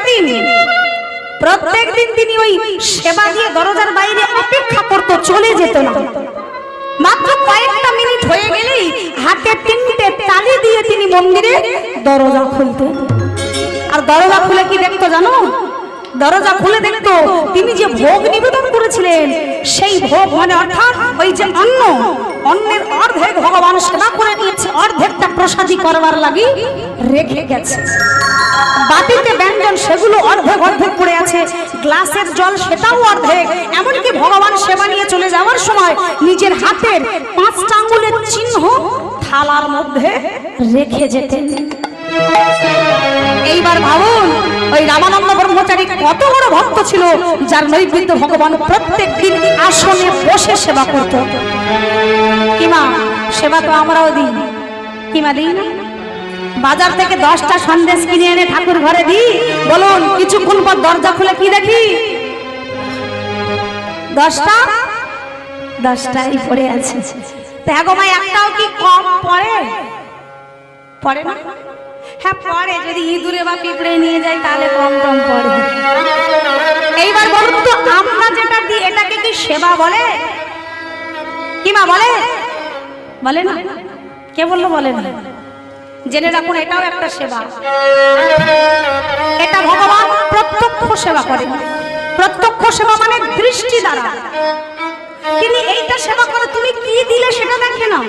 দিন তিনি ওই সেবা দিয়ে দরজার বাইরে অপেক্ষা করতো, চলে যেত না। মাত্র কয়েকটা মিনিট হয়ে গেলেই হাতে 3টে তালি দিয়ে তিনি মন্দিরে দরজা খুলতেন। আর দরজা খুলে কি দেখতো জানো? দরজা খুলে দেখতো তিনি যে ভোগ নিবেদন করেছিলেন সেই ভোগ মানে অর্থাৎ ওই যে অন্ন, অন্যের অর্ধেক ভগবান সেবা করে নিয়েছে, অর্ধেকটা প্রসাদী করবার লাগি রেখে গেছে। বাটিতে ব্যঞ্জন সেগুলো অর্ধেক অর্ধেক পড়ে আছে, গ্লাসের জল সেটাও অর্ধেক। এমনকি ভগবান সেবা নিয়ে চলে যাওয়ার সময় নিজের হাতের 5টা আঙ্গুলের চিহ্ন থালার মধ্যে রেখে যেতেন। এইবার ভাবুন ওই রামানন্দ ব্রহ্মচারী কত বড় ভক্ত ছিল, যার নৈবেদ্য ভগবান প্রত্যেক দিন আসনে বসে সেবা করত। কিমা সেবা তো আমরাও দিই, কিমা দিই না? বাজার থেকে 10টা সন্দেশ কিনে এনে ঠাকুর ঘরে দিই, বলুন কিছুক্ষণ পর দরজা খুলে কি দেখি? 10টাই পড়ে আছে। দেখো মা, একটাও কি কম পড়ে? পড়ে না? হ্যাঁ পড়ে, যদি ইঁদুরে বা পিঁপড়ে নিয়ে যায় তাহলে কম কম পড়ে। এইবার বলুন তো, আমরা যেটা দিই এটাকে কি সেবা বলে? কি মা বলে? বলে না? কে বললো বলে না? জেনে রাখুন, এটাও একটা সেবা। এটা ভগবান প্রত্যক্ষ সেবা করেন। প্রত্যক্ষ সেবা মানে দৃষ্টি দ্বারা তিনি এইটা সেবা করে। তুমি কি দিলে সেটা দেখে না,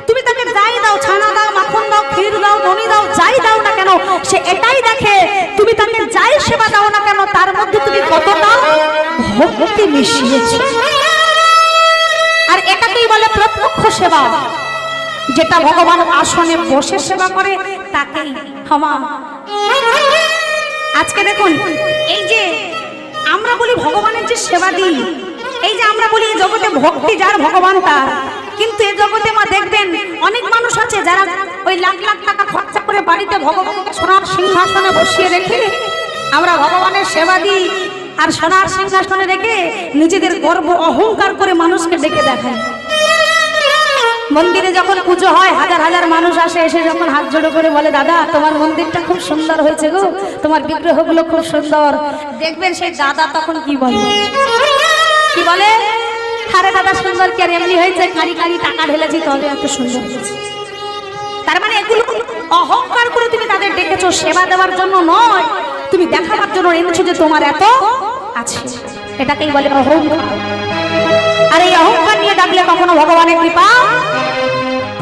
তুমি তাকে যাই দাও, ছানা দাও, মাখন দাও, ক্ষীর দাও, দনি দাও, যাই দাও না কেন সে এটাই দেখে। তুমি তাকে যাই সেবা দাও না কেন তার মধ্যে তুমি কতটা ভক্তি মিশিয়েছো। আর এটাকেই বলে প্রত্যক্ষ সেবা, যেটা ভগবান আসনে বসে সেবা করে তাকেই ক্ষমা। আজকে দেখুন, এই যে আমরা বলি ভগবানের যে সেবা দিই, এই যে আমরা বলি এই জগতে ভক্তি যার ভগবান তার, কিন্তু এই জগতে মা দেখবেন অনেক মানুষ আছে যারা ওই লাখ লাখ টাকা খরচা করে বাড়িতে ভগবানকে সোনার সিংহাসনে বসিয়ে রেখে আমরা ভগবানের সেবা দিই, আর সোনার সিংহাসনে রেখে নিজেদের গর্ব অহংকার করে মানুষকে ডেকে দেখায়। মন্দিরে যখন পুজো হয় হাজার হাজার মানুষ আসে, এসে যখন হাত জোড়ো করে বলে দাদা তোমার মন্দিরটা খুব সুন্দর হয়েছে গো, তোমার বিগ্রহগুলো খুব সুন্দর, দেখবেন সেই দাদা তখন কি বলে? কি বলে? আরে দাদা সুন্দর কি আর এমনি হয়েছে, কারি কারি টাকা ঢেলেছি তবে এত সুন্দর হয়েছে। তার মানে এগুলো অহংকার করে তুমি তাদের ডেকেছো, সেবা দেওয়ার জন্য নয়, তুমি দেখাবার জন্য এনেছো যে তোমার এত আছে। এটাকেই বলে অহংকার। আর এই অহংকার নিয়ে ডাকলে কখনো ভগবানের কৃপা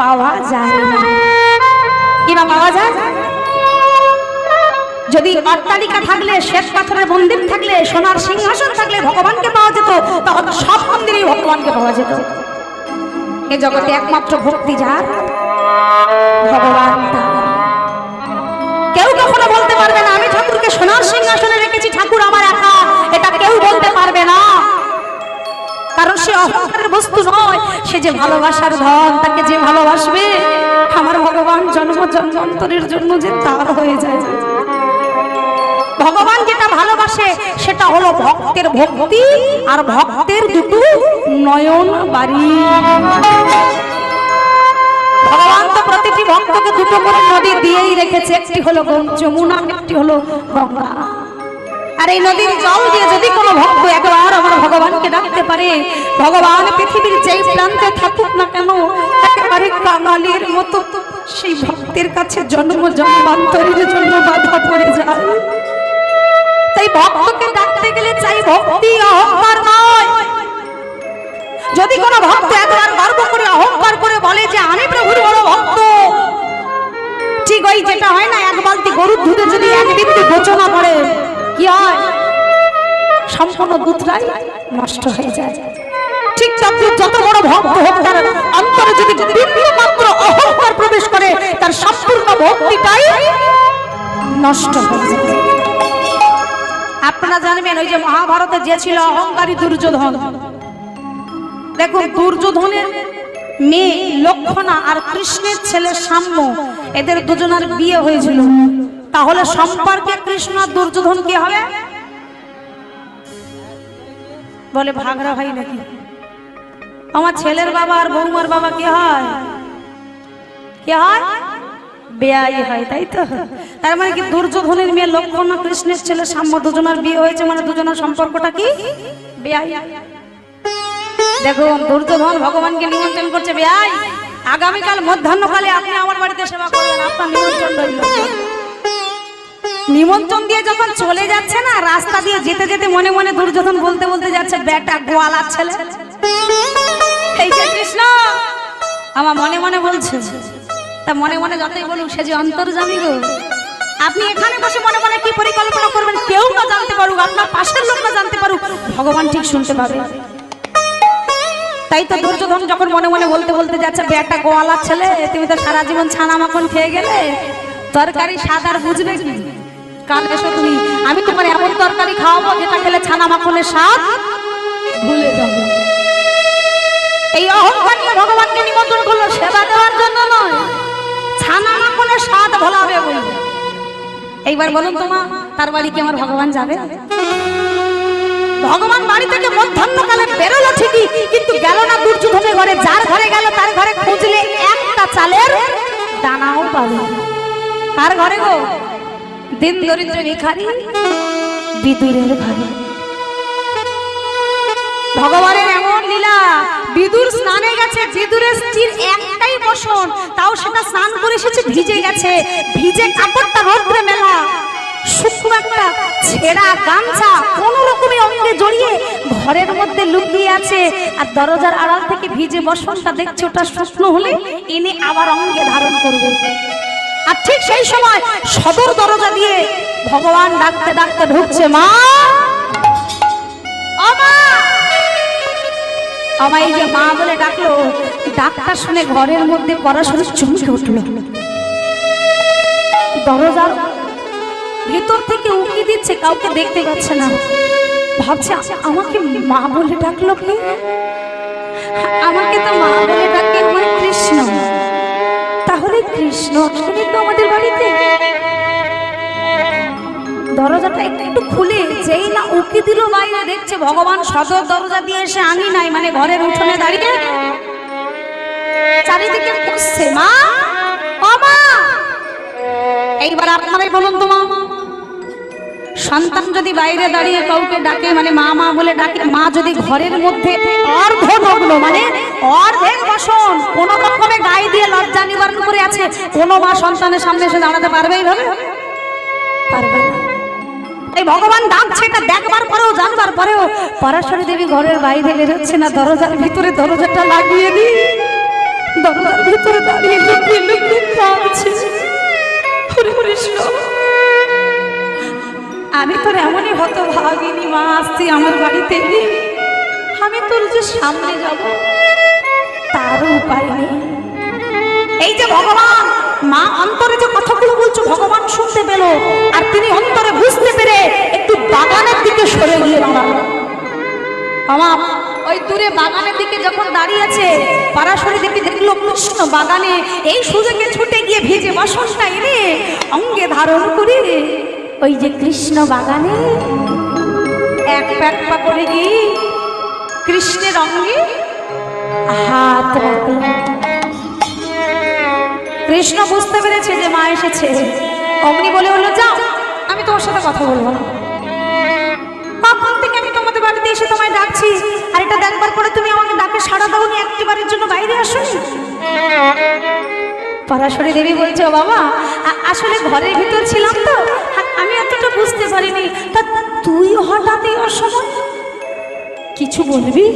পাওয়া যায় না। কিবা পাওয়া যায়? যদি অট্টালিকা থাকলে, শ্বেত পাথরের মন্দির থাকলে, সোনার সিংহাসন থাকলে ভগবানকে পাওয়া যেত, তাহলে সব মন্দিরেই ভগবানকে পাওয়া যেত। এ জগতে একমাত্র ভক্তি যার, ভগবান তার। কেউ কখনো বলতে পারবে না আমি ঠাকুরকে সোনার সিংহাসনে রেখেছি, ঠাকুর আমার একা, এটা কেউ বলতে পারবে না। কারণ সে অহংকারের বস্তু নয়, সে যে ভালোবাসার ধন, তাকে যে ভালোবাসবে আমার ভগবান জন্ম জন্মান্তরের জন্য যে তার হয়ে যায়। ভগবান যেটা ভালোবাসে সেটা হলো ভক্তের ভক্তি আর ভক্তের দুটো নয়ন বাড়ি। ভগবান তো প্রতিটি ভক্তকে দুটো করে নদী দিয়েই রেখেছে, একটি হলো যমুনা, একটি হলো গঙ্গা। আর এই নদীর জল দিয়ে যদি কোনো ভক্ত একবার আমার ভগবানকে ডাকতে পারে, ভগবান পৃথিবীর যেই প্রান্তে থাকুক না কেন একেবারে কাঙালির মতো সেই ভক্তের কাছে জন্ম জন্মান্তরের জন্য বাধা পড়ে যায়। তাই ভক্তকে ডাকতে গেলে চাই ভক্তি, অহংকার নয়। যদি কোনো ভক্ত একবার গর্ব করে অহংকার করে বলে যে আমি প্রভুর বড় ভক্ত, ঠিক ওই যেটা হয় না, এক বালতি গরুর দুধে যদি এক বিন্দু গোচনা করে কি হয়? সম্পূর্ণ দুধটাই নষ্ট হয়ে যায়। ঠিক যত বড় ভক্ত হোক, তার অন্তরে যদি বিন্দু মাত্র অহংকার প্রবেশ করে, তার সম্পূর্ণ ভক্তিটাই নষ্ট হয়ে যায়। আপনারা জানবেন ওই যে মহাভারতে যে ছিল অহংকারী দুর্যোধন, দেখুন দুর্যোধনের মেয়ে লক্ষণা আর কৃষ্ণের ছেলে সাম্য, এদের দুজনের বিয়ে হয়েছিল। তাহলে সম্পর্কে কৃষ্ণ আর দুর্যোধন কি হবে? বলে ভাগরা ভাই নাকি? আমার ছেলের বাবা আর বৌমার বাবা কি হয়? কি হয়? বেয়াই হয়, তাই তো? তার মানে কি দুর্যোধনের মেয়ে লক্ষণা, কৃষ্ণের ছেলে সাম্য, দুজনের বিয়ে হয়েছে, মানে দুজনের সম্পর্কটা কি? বেয়াই। দেখুন দুর্যোধন ভগবানকে নিমন্ত্রণ করছে, বেয়াই আগামীকাল মধ্যাহ্নকালে আপনি আমার বাড়িতে সেবা করবেন, আপনার নিমন্ত্রণ রইল। নিমন্ত্রণ দিয়ে যখন চলে যাচ্ছে না, রাস্তা দিয়ে যেতে যেতে মনে মনে দুর্যোধন বলতে বলতে যাচ্ছে, বেটা গোয়ালার ছেলে, এই যে কৃষ্ণ আমার মনে মনে বলছে, তা মনে মনে যতই বলুক সে যে অন্তর্যামী গো। আপনি এখানে বসে মনে মনে কি পরিকল্পনা করবেন কেউ না জানতে পারুক, আপনার পাশের লোক না জানতে পারুক, ভগবান ঠিক শুনতে পাবে। তাই তো দুর্যোধন যখন মনে মনে বলতে বলতে যাচ্ছে, বেটা গোয়ালার ছেলে, তুমি তো সারা জীবন ছানা মাখন খেয়ে গেলে, তরকারি স্বাদ আর বুঝবে কি? কাল এসো তুমি, আমি তোমার এমন তরকারি খাওয়াবো যেটা খেলে ছানা মাখনের স্বাদ ভুলে যাবে। এই অহংকার নিয়ে ভগবানকে নিমন্ত্রণ করলো, সেবা দেওয়ার জন্য নয়, ছানা মাখনের স্বাদ ভোলাবে বলে। এইবার বলুন তোমা, তার বাড়ি কি আমার ভগবান যাবে? ভগবান বাড়ি থেকে মধ্যাহ্নকালে বেরোলো ঠিকই, কিন্তু গেল না দুর্যোধনের ঘরে। যার ঘরে গেল তার ঘরে খুঁজলে একটা চালের দানাও পাবে। কার ঘরে গো? দিন দরিদ্র ভিখারি বিদুরের ঘরে। ভগবানের এমন লীলা, বিদুর স্নানে গেছে, বিদুরের স্ত্রীর একটাই বসন, তাও সেটা স্নান করে এসেছে ভিজে গেছে, ভিজে কাপড়টা রোদ্রে মেলা, শুকনো একটা ছেঁড়া গামছা কোন রকমে অঙ্গে জড়িয়ে ঘরের মধ্যে লুকিয়ে আছে। আর দরজার আড়াল থেকে ভিজে বসনটা দেখছে, ওটা শুকনো হলে এনে আবার অঙ্গে ধারণ করবে। আর ঠিক সেই সময় সদর দরজা দিয়ে ভগবান ডাকতে ডাকতে ঢুকছে, মা ও মা। আমার এই যে মা বলে ডাকলো, ডাকটা শুনে ঘরের মধ্যে পড়াশোনা চমকে উঠল। দরজার ভেতর থেকে উকি দিচ্ছে, কাউকে দেখতে পাচ্ছে না, ভাবছে আমাকে মা বলে ডাকলো কে? আমাকে তো মা বলে ডাকে আমার কৃষ্ণ, তাহলে কৃষ্ণ আসলে তো আমাদের বাড়িতে। দরজাটা একটু খুলে যেই না উকি দিল বাইরে, দেখছে ভগবান সদর দরজা দিয়ে এসে আনি নাই, মানে ঘরের উঠোনে দাঁড়িয়ে চারিদিকে খুঁজছে, মা ও মা। এইবার আপনারাই বলুন তো, মা সন্তান যদি বাইরে দাঁড়িয়ে কাউকে ডাকে, মানে মা মা বলে ডাকে, মা যদি ঘরের মধ্যে অর্ধনগ্ন, মানে অর্ধেক বসন কোন রকমে গায়ে দিয়ে লজ্জা নিবারণ করে আছে, কোন মা সন্তানের সামনে এসে দাঁড়াতে পারবে? এইভাবে পারবে না। এই ভগবান ডাকছে, এটা দেখবার পরেও জানবার পরেও পরাশরী দেবী ঘরের বাইরে বেরোচ্ছে না, দরজার ভিতরে দরজাটা লাগিয়ে দি দরজার ভিতরে দাঁড়িয়ে লুকিয়ে লুকিয়ে কাঁদছে, হরে কৃষ্ণ আমি তোর এমনই হতভাগিনী মা, আসছি আমার বাড়িতে, আমি তোর যে সামনে যাব তারও উপায় নেই। এই যে ভগবান মা অন্তরে যে কথাগুলো বলছো ভগবান শুনতে পেল, আর তিনি অন্তরে বুঝতে পেরে একটু বাগানের দিকে সরে গিয়ে দাঁড়ালো। আমার ওই দূরে বাগানের দিকে যখন দাঁড়িয়েছে, পরাশরী দেবী দেখলো কৃষ্ণ বাগানে, এই সুযোগে ছুটে গিয়ে ভিজে বসনটা এনে অঙ্গে ধারণ করে ওই যে কৃষ্ণ বাগানে এক পা করে গিয়ে কৃষ্ণের অঙ্গে হাত রাখল। কৃষ্ণ বুঝতে পেরেছে যে মা এসেছে, অমনি বলে হলো, যাও আমি তোমার সাথে কথা বলবো না, কখন থেকে আমি তোমাদের বাড়িতে এসে তোমায় ডাকছি, আর এটা দেখবার পরে তুমি আমাকে ডাকে সাড়া দাওনি, একটিবারের জন্য বাইরে আসোনি। পরাশরী দেবী বলছে, ও বাবা আসলে ঘরের ভিতর ছিলাম তো, আমি এতটা বুঝতে পারিনি, তা তুই হঠাৎ এই অসময় কিছু বলবি?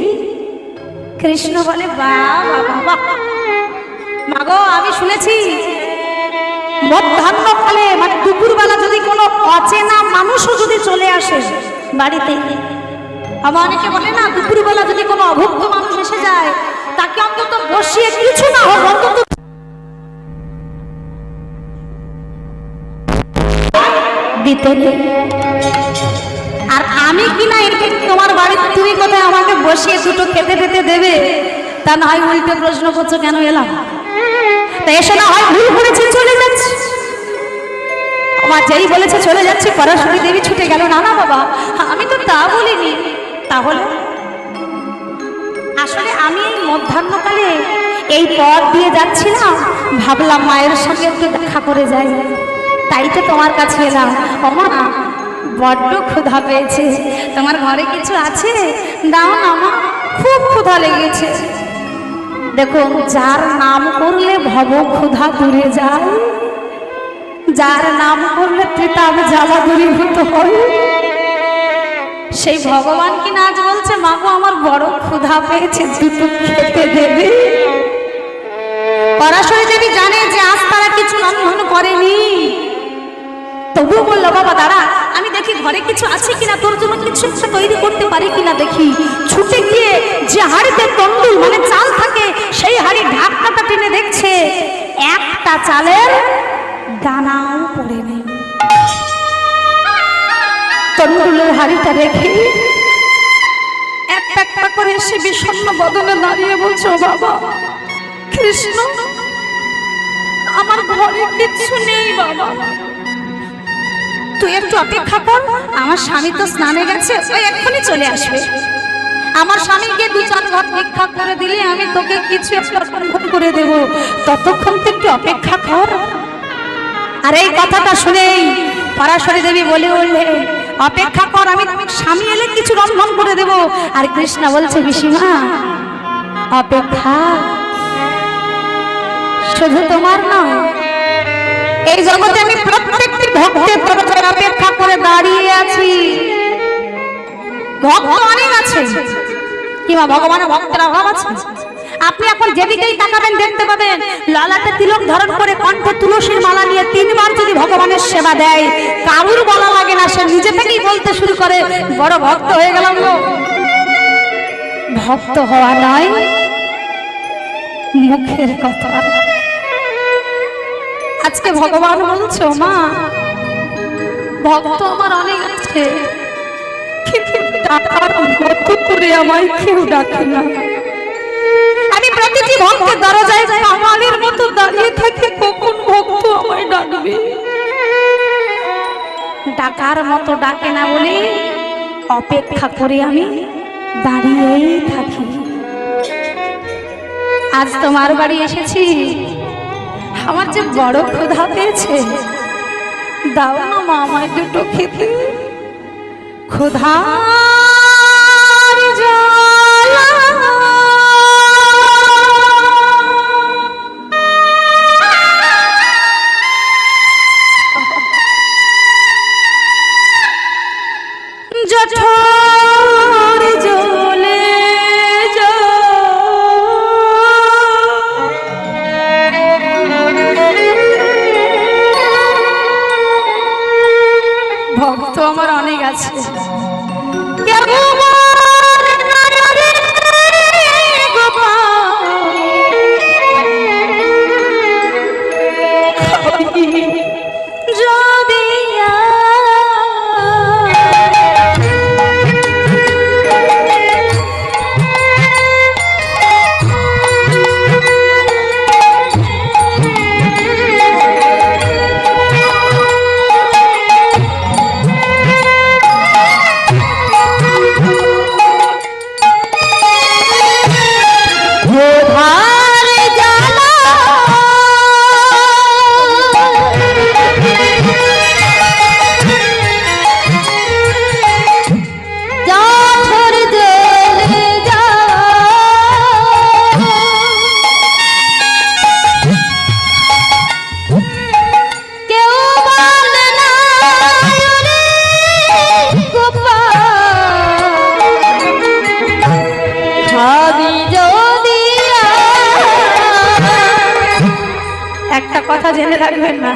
কৃষ্ণ বলে, বাবা বাবা মাগো, আমি শুনেছি মধ্যাহ্নকালে মানে দুপুরবেলা যদি কোনো অচেনা মানুষও যদি চলে আসে বাড়িতে, আবার অনেকে বলে না দুপুরবেলা যদি কোনো অভুক্ত মানুষ এসে যায়, তাকে অন্তত বসিয়ে কিছু না হোক অন্তত দিতে নেই। আর আমি কিনা এরকম তোমার বাড়িতে তুমি কোথায় আমাকে বসিয়ে দুটো খেতে খেতে দেবে, তা না হয় উল্টে প্রশ্ন করছো কেন এলাম, তা এসে না হয় ভুল করেছে চলে যাচ্ছে। আমার যেই বলেছে চলে যাচ্ছে, পরাশরী দেবী ছুটে গেল, না না বাবা আমি তো তা বলিনি। তাহলে আসলে আমি এই মধ্যাহ্নকালে এই পথ দিয়ে যাচ্ছিলাম, ভাবলাম মায়ের সঙ্গে একটু দেখা করে যাই, তাই তো তোমার কাছে এলাম। মা বড্ড ক্ষুধা পেয়েছে, তোমার ঘরে কিছু আছে? দাও না মা, খুব ক্ষুধা লেগেছে। দেখুন, যার নাম করলে ভব ক্ষুধা দূরে যায়, যার নাম করলে ত্রিতাব জ্বালা দূরীভূত হয়, সেই ভগবান কি না আজ বলছে, মা গো আমার বড় ক্ষুধা পেয়েছে, দুটো খেতে দেবে? পরাশরী দেবী জানে যে আজ তারা কিছু লঙ্ঘন করেনি, তবুও বললো বাবা দাঁড়া, আমি দেখি ঘরে কিছু আছে কিনা, তোর জন্য কিছু একটা তৈরি করতে পারি কিনা দেখি। ছুটে গিয়ে যে হাড়িতে তন্ডুল মানে চাল থাকে সেই হাড়ি ঢাকনাটা টেনে দেখছে একটা চালের দানাও পড়ে নেই। তন্ডুলের হাড়িটা রেখে একটা একটা করে এসে বিষণ্ণ বদনে দাঁড়িয়ে বলছে, ও বাবা কৃষ্ণ, আমার ঘরে কিচ্ছু নেই বাবা, তুই একটু অপেক্ষা কর, আমার স্বামী তো স্নানে গেছে, ওই এক্ষুনি চলে আসবে। আমার স্বামীকে 2-4 ঘর ভিক্ষা করে দিলে আমি তোকে কিছু একটা লঙ্ঘন করে দেব, ততক্ষণ তো একটু অপেক্ষা কর। আর এই কথাটা শুনেই পরাশরী দেবী বলে উঠলে, অপেক্ষা কর, আমি স্বামী এলে কিছু লঙ্ঘন করে দেব। আর কৃষ্ণ বলছে, পিসিমা অপেক্ষা শুধু তোমার নয়, এই জগতে আমি প্রত্যেকটি ভক্তের দরজায় অপেক্ষা করে দাঁড়িয়ে আছি। ভক্ত অনেক আছে, কিংবা ভগবানের ভক্তের অভাব আছে? আপনি এখন যেদিকেই তাকাবেন দেখতে পাবেন লালাটে তিলক ধারণ করে কণ্ঠে তুলসীর মালা নিয়ে 3 বার যদি ভগবানের সেবা দেয়, কারুর বলা লাগে না, সে নিজে থেকেই বলতে শুরু করে, বড় ভক্ত হয়ে গেলাম গো। ভক্ত হওয়া নয়, মুখের কথা। আজকে ভগবান বলছো, মা ভক্ত আমার অনেক আছে, কিন্তু ডাকার মতো করে আমায় কেউ ডাকে না। আমি প্রতিটি ভক্তের দরজায় কাঙালের মতো দাঁড়িয়ে থাকি, কখন ভক্ত আমায় ডাকবে। ডাকার মতো ডাকে না বলে অপেক্ষা করে আমি দাঁড়িয়েই থাকি। আজ তোমার বাড়ি এসেছি, আমার যে বড় ক্ষুধা পেয়েছে, দাও না মা আমায় দুটো খেতে। ক্ষুধার জ্বালা জঠর জ্বলে ভক্ত আমার অনেক আছে, কথা জেনে রাখবেন না।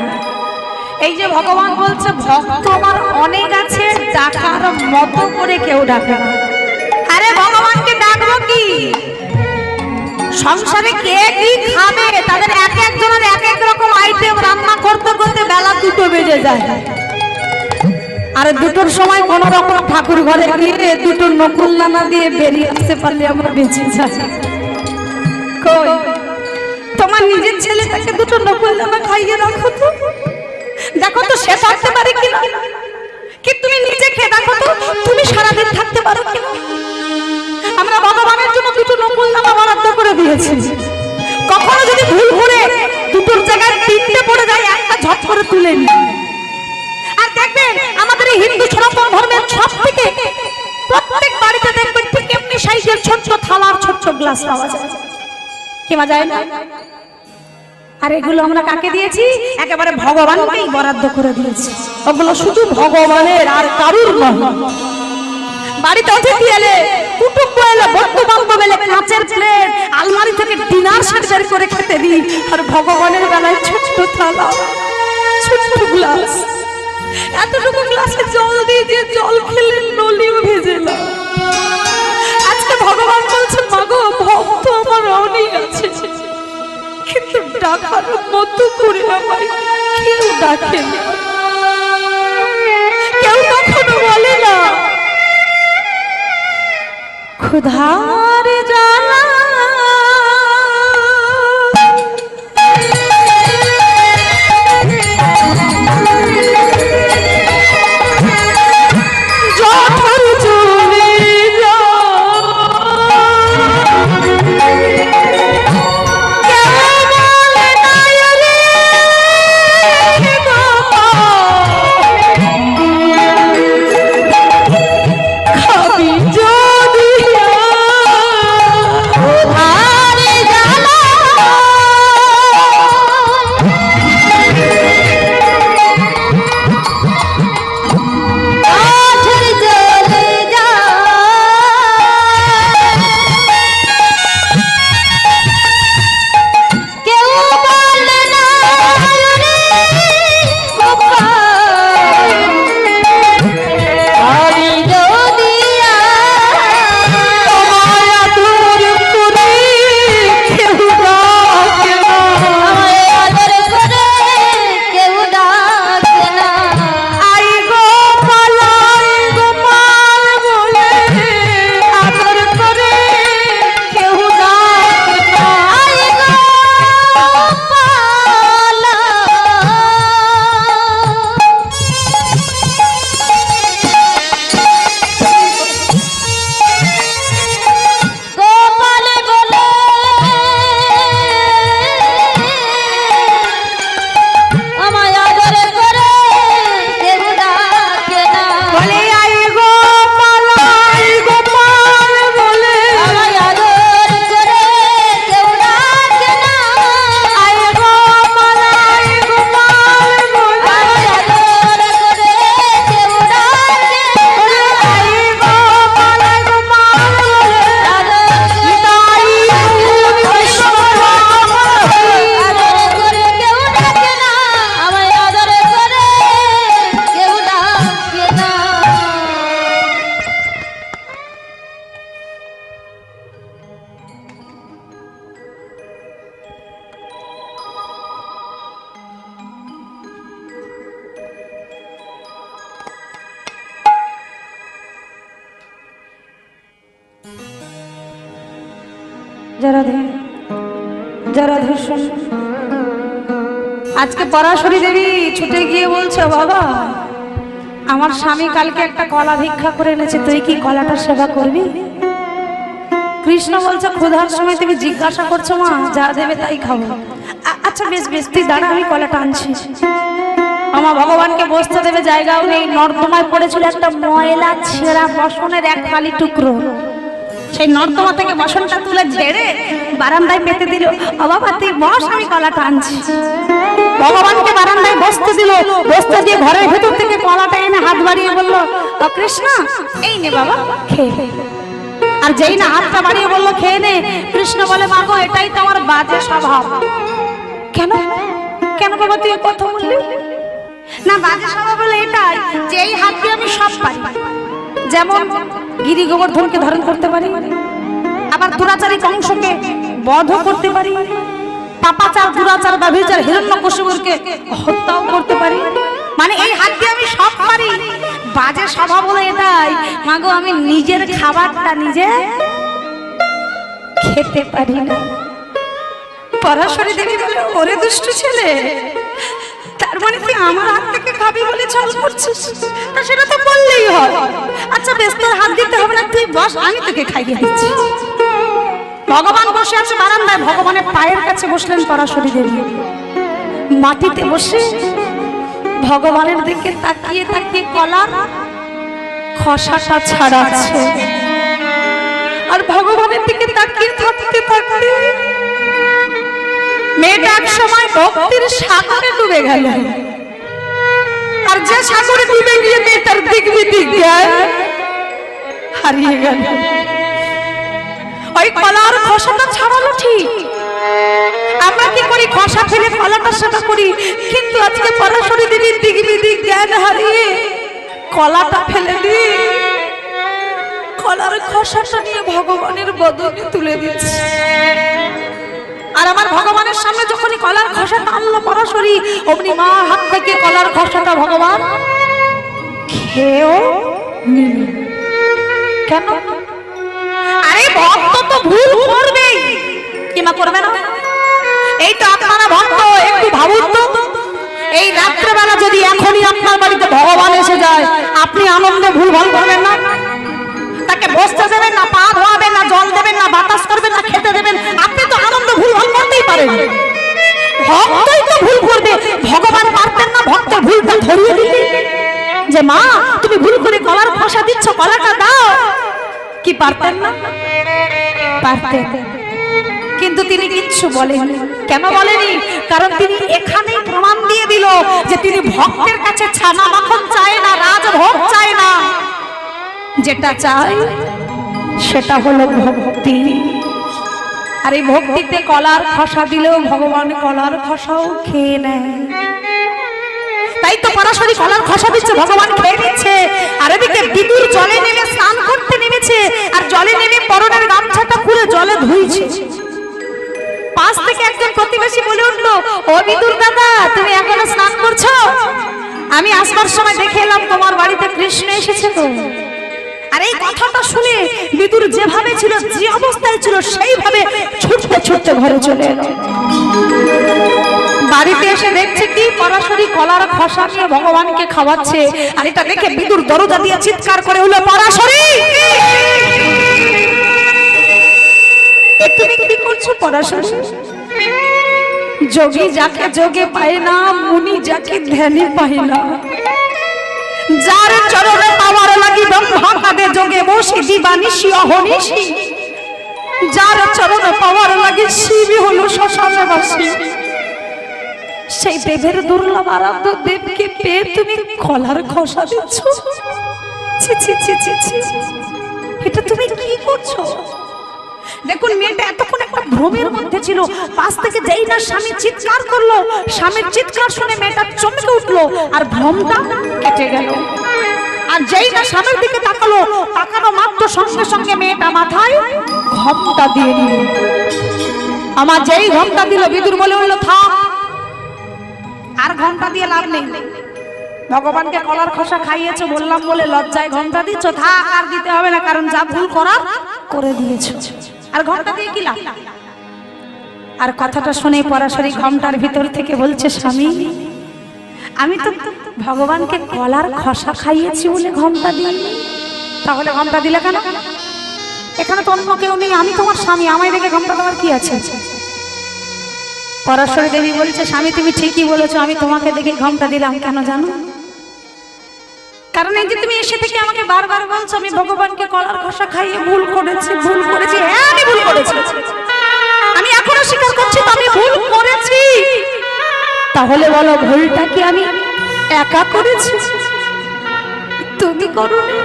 এই যে ভগবান বলছে ভক্ত আমার অনেক আছে, ডাকার মতো করে কেউ ডাকে না। আরে ভগবানকে ডাকবো কি? সংসারে কে কি খাবে তাদের এক একজনের এক এক রকম আইটেম রান্না করতে করতে বেলা 2টো বেজে যায়। আর 2টোর সময় কোন রকম ঠাকুর ঘরে গিয়ে 2টো নকুল নানা দিয়ে বেরিয়ে আসতে পারলে আমরা বেঁচে যাই। কই তোমার নিজের ছেলেটাকে 2টো নকুল নানা খাইয়ে রাখো তো, দেখো তো সে থাকতে পারে কিনা। কি তুমি নিজে খেয়ে দেখো তো তুমি সারাদিন থাকতে পারো কিনা। আমরা ভগবানের জন্য 2টো নকুল নানা বরাদ্দ করে দিয়েছি। কখনো যদি ভুল করে 2টোর জায়গায় 3টে পড়ে যায়, একটা ঝট করে তুলে নি। আর দেখবেন আমাদের এই হিন্দু সনাতন ধর্মের সব থেকে প্রত্যেক বাড়িতে দেখবেন ঠিক এমনি সাইজের ছোট ছোট থালার ছোট ছোট গ্লাস পাওয়া যায়, কেনা যায় না। আর এগুলো আমরা কাকে দিয়েছি? একেবারে ভগবানকেই বরাদ্দ করে দিয়েছি। ওগুলো শুধু ভগবানের আর কারুর নয়। বাড়িতে অতিথি এলে কুটুম্ব এলে বন্ধু বান্ধব এলে কাঁচের প্লেট আলমারি থেকে ডিনার সেট বের করে খেতে দিই, আর ভগবানের বেলায় ছোট্ট থালা ছোট্ট গ্লাস, এতটুকু গ্লাসে জল দিয়ে দিয়ে জল খেলে নলিও ভেজে না। আজকে ভগবান বলছে মাগো ভক্ত আমার অনেক আছে, কিন্তু ডাকার মতো করে আমায় কেউ ডাকে না, কেউ কখনো বলে না ক্ষুধার জ্বালা যখন চলে যারা ধর্ষণ। আজকে পরাশরী দেবী ছুটে গিয়ে বলছে বাবা আমার স্বামী কালকে একটা কলা ভিক্ষা করে এনেছে, তুই কি কলাটার সেবা করবি? কৃষ্ণ বলছে ক্ষুধার সময় তুমি জিজ্ঞাসা করছো মা, যা দেবে তাই খাবো। আচ্ছা বেশ বেশ তুই দাঁড়া, আমি কলাটা আনছি। আমার ভগবানকে বসতে দেবে জায়গাও নেই, নর্দমায় পড়েছিল একটা ময়লা ছেঁড়া বসনের এক ফালি টুকরো, সেই নর্দমা থেকে বসনটা তুলে ঝেড়ে বারান্দায় পেতে দিল। ও বাবা তুই বস, আমি কলাটা আনছি। ভগবানকে বারান্দায় বসতে দিল, বসতে দিয়ে ঘরের ভেতর থেকে কলাটা এনে হাত বাড়িয়ে বলল ও কৃষ্ণ এই নে বাবা খেয়ে। আর যেই না হাতটা বাড়িয়ে বললো খেয়ে নে, কৃষ্ণ বলে মাগো এটাই তো আমার বাজে স্বভাব। কেন কেন বাবা তুই কথা বললি? না বাজে স্বভাব বলে এটাই যে এই হাত দিয়ে আমি সব পারি, যেমন গিরি গোবর্ধনকে ধারণ করতে পারি, আবার দুরাচারী কংসকে বধ করতে পারি, পাপাচার দুরাচার বা বিচার হিরণ্যকশিপুরকে হত্যাও করতে পারি। মানে এই হাত দিয়ে আমি সব পারি, বাজে স্বভাব হলো এটাই মাগো আমি নিজের খাবারটা নিজে খেতে পারি না। পরাশরী দেবী বলে ওরে দুষ্ট ছেলে, তার মানে তুই আমার হাত থেকে খাবি বলে চাল করছিস? তা সেটা তো বললেই হয়। আচ্ছা বেশ তোর হাত দিতে হবে না, তুই বস আমি তোকে খাইয়ে দিচ্ছি। ভগবান বসে আছে বারান্দায়, ভগবানের পায়ের কাছে বসলেন পরাশরী দেবী। মাটিতে বসে ভগবানের দিকে তাকিয়ে তাকিয়ে কলার খোসাটা ছাড়াচ্ছে, আর ভগবানের দিকে তাকিয়ে থাকতে থাকতে মেয়েটা এক সময় ভক্তির সাগরে ডুবে গেল। আর যে সাগরে ডুবে গিয়ে মেয়েটার দিক বিদিক হারিয়ে গেল। ওই কলার খোসাটা ছাড়ালো ঠিক, আমরা কি করি খোসা ফেলে কলাটা সেটা করি, কিন্তু আজকে পরাশরী দেবীর দিগবিদিক জ্ঞান হারিয়ে কলাটা ফেলে দিই, কলার খোসাটা নিয়ে ভগবানের বদনে তুলে দিচ্ছে। আর আমার ভগবানের সামনে যখনই কলার খোসাটা আনলো পরাশরী, অমনি মা হাত থেকে কলার খোসাটা ভগবান খেয়েও নিল। কেন? আরে ভক্ত তো ভুল করবেই, কি মা করবে না? এই তো আপনারা ভক্ত, একটু ভাবুন তো, এই রাত্রেবেলা যদি এখনই আপনার বাড়িতে ভগবান এসে যায়, আপনি আনন্দে ভুল ভাল করবেন না? তাকে বসতে দেবেন না, পা ধোয়াবেন না, জল দেবেন না, বাতাস করবেন না, খেতে দেবেন, আপনি তো আনন্দ ভুল ভাল করতেই পারেন। ভক্তই তো ভুল করবে, ভগবান পারতেন না ভক্তের ভুলটা ধরিয়ে দিতে, যে মা তুমি ভুল করে কলার খোসা দিচ্ছ, কলাটা দাও? কি পারতেন না? পারতেন, কিন্তু তিনি কিচ্ছু বলেননি। কেন বলেনি? কারণ তিনি এখানেই প্রমাণ দিয়ে দিল যে তিনি ভক্তের কাছে ছানা মাখন চায় না, রাজভোগ চায় না, যেটা চায় সেটা হলো ভক্তি। আর এই ভক্তিতে কলার খোসা দিলেও ভগবান কলার খোসাও খেয়ে নেয়। তাই তো পরাশরী কলার খোসা দিচ্ছে, ভগবান খেয়ে নিচ্ছে। আর এদিকে বিদুর জলে নেমে স্নান করতে নেমেছে, আর জলে নেমে পরনের গামছাটা খুলে জলে ধুইছে। পাশ থেকে একজন প্রতিবেশী বলে উঠলো, ও বিদুর দাদা, তুমি এখনো স্নান করছো? আমি আসবার সময় দেখে এলাম তোমার বাড়িতে কৃষ্ণ এসেছে তো। আর এই কথাটা শুনে বিদুর যেভাবে ছিল, যে অবস্থায় ছিল, সেইভাবে ছুটতে ছুটতে ঘরে চলে এলো। বাড়িতে এসে দেখছে কি পরাশরী কলার খোসা নিয়ে ভগবানকে খাওয়াচ্ছে। আর এটা দেখে বিদুর দরজা দিয়ে চিৎকার করে উঠল, পরাশরী তুমি কি করছো? পরাশরী, যোগী যাকে যোগে পায় না, মুনি যাকে ধ্যানে পায় না, যার চরণে পাওয়ার লাগি ব্রহ্মা কাঁদে যোগে বসে দিবানিশি অহনিশি, যার চরণে পাওয়ার লাগি শিবই হলো শ্মশানে বাসী, সেই দেবের দুর্লভ আরাধ্য দেবকে পেয়ে তুমি কলার খোসা দিচ্ছ? ছি ছি ছি ছি ছি, এটা তুমি কি করছো? দেখুন, মেয়েটা এতক্ষণ একটা ভ্রমের মধ্যে ছিল। পাশ থেকে যেই না স্বামী চিৎকার করলো, স্বামীর চিৎকার শুনে মেয়েটা চমকে উঠলো, আর ভ্রমটা কেটে গেল। আর যেই না স্বামীর দিকে তাকালো, তাকানো মাত্র সঙ্গে সঙ্গে মেয়েটা মাথায় ঘোমটা দিয়ে দিল। আমার যেই ঘোমটা দিল, বিদুর বলে উঠলো, থাম, আর ঘোমটা দিয়ে লাভ নেই। ভগবানকে কলার খোসা খাইয়েছো বললাম বলে লজ্জায় ঘোমটা দিচ্ছ, থাক, আর দিতে হবে না, কারণ যা ভুল করার করে দিয়েছো, আর ঘোমটা দিয়ে কি লাভ? আর কথাটা শুনে পরাশরী ঘোমটার ভিতর থেকে বলছে, স্বামী, আমি তো ভগবানকে কলার খোসা খাইয়েছি বলে ঘোমটা দিই। তাহলে ঘোমটা দিলে কেন? এখানে তো অন্য কেউ নেই, আমি তোমার স্বামী, আমায় দেখে ঘোমটা দেওয়ার কি আছে? পরাশরী দেবী বলছে, স্বামী তুমি ঠিকই বলেছো, আমি তোমাকে দেখে ঘোমটা দিলাম। কেন জানো? কারণ এই যে তুমি এসে থেকে আমাকে বারবার বলছো আমি ভগবানকে কলার খোসা খাইয়ে ভুল করেছি, ভুল করেছি। হ্যাঁ, আমি ভুল করেছি, আমি এখনো স্বীকার করছি তো আমি ভুল করেছি। তাহলে বলো, ভুলটা কি আমি একা করেছি? তুমি করোনি।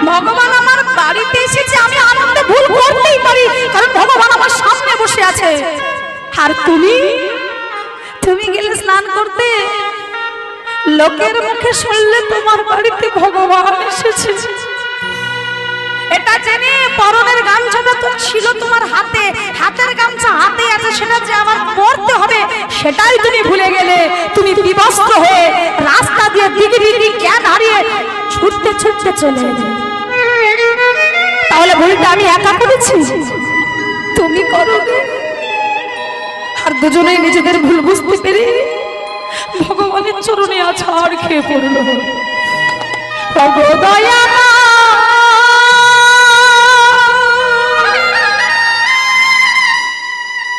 ভগবান আমার বাড়িতে এসেছে, আমি আনন্দে ভুল করতেই পারি, কারণ ভগবান আমার সামনে বসে আছে। আর তুমি গেলে স্নান করতে, লোকের মুখে শুনলে তোমার বাড়িতে ভগবান এসেছে। এটা জেনে পরনের গামছাটা তো ছিল তোমার হাতে, হাতের গামছা হাতে আছে, সেটা যে আমার পরতে হবে সেটাই তুমি ভুলে গেলে। তুমি বিবস্ত্র হয়ে রাস্তা দিয়ে দিগি জ্ঞান হারিয়ে ছুটতে ছুটতে চলে এলে। তাহলে ভুলটা আমি একা করেছি, তুমি করোনি। আর দুজনেই নিজেদের ভুল বুঝতে পেরে ভগবানের চরণে আছাড় খেয়ে পড়ল। দয়া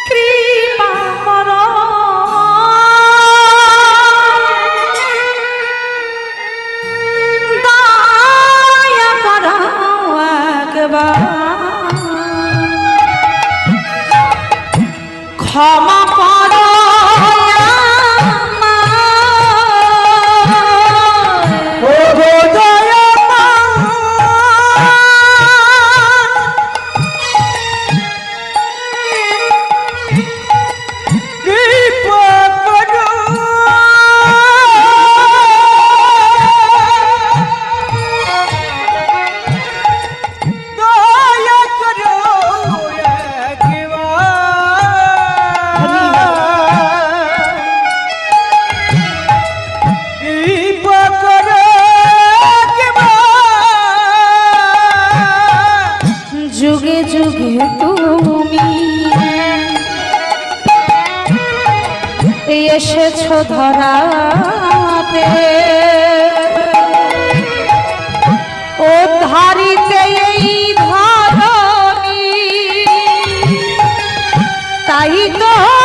কৃপা কর, দয়া কর একবার, ক্ষমা করো ধরাতে ও ধারিতে এই ধরণী তাই তো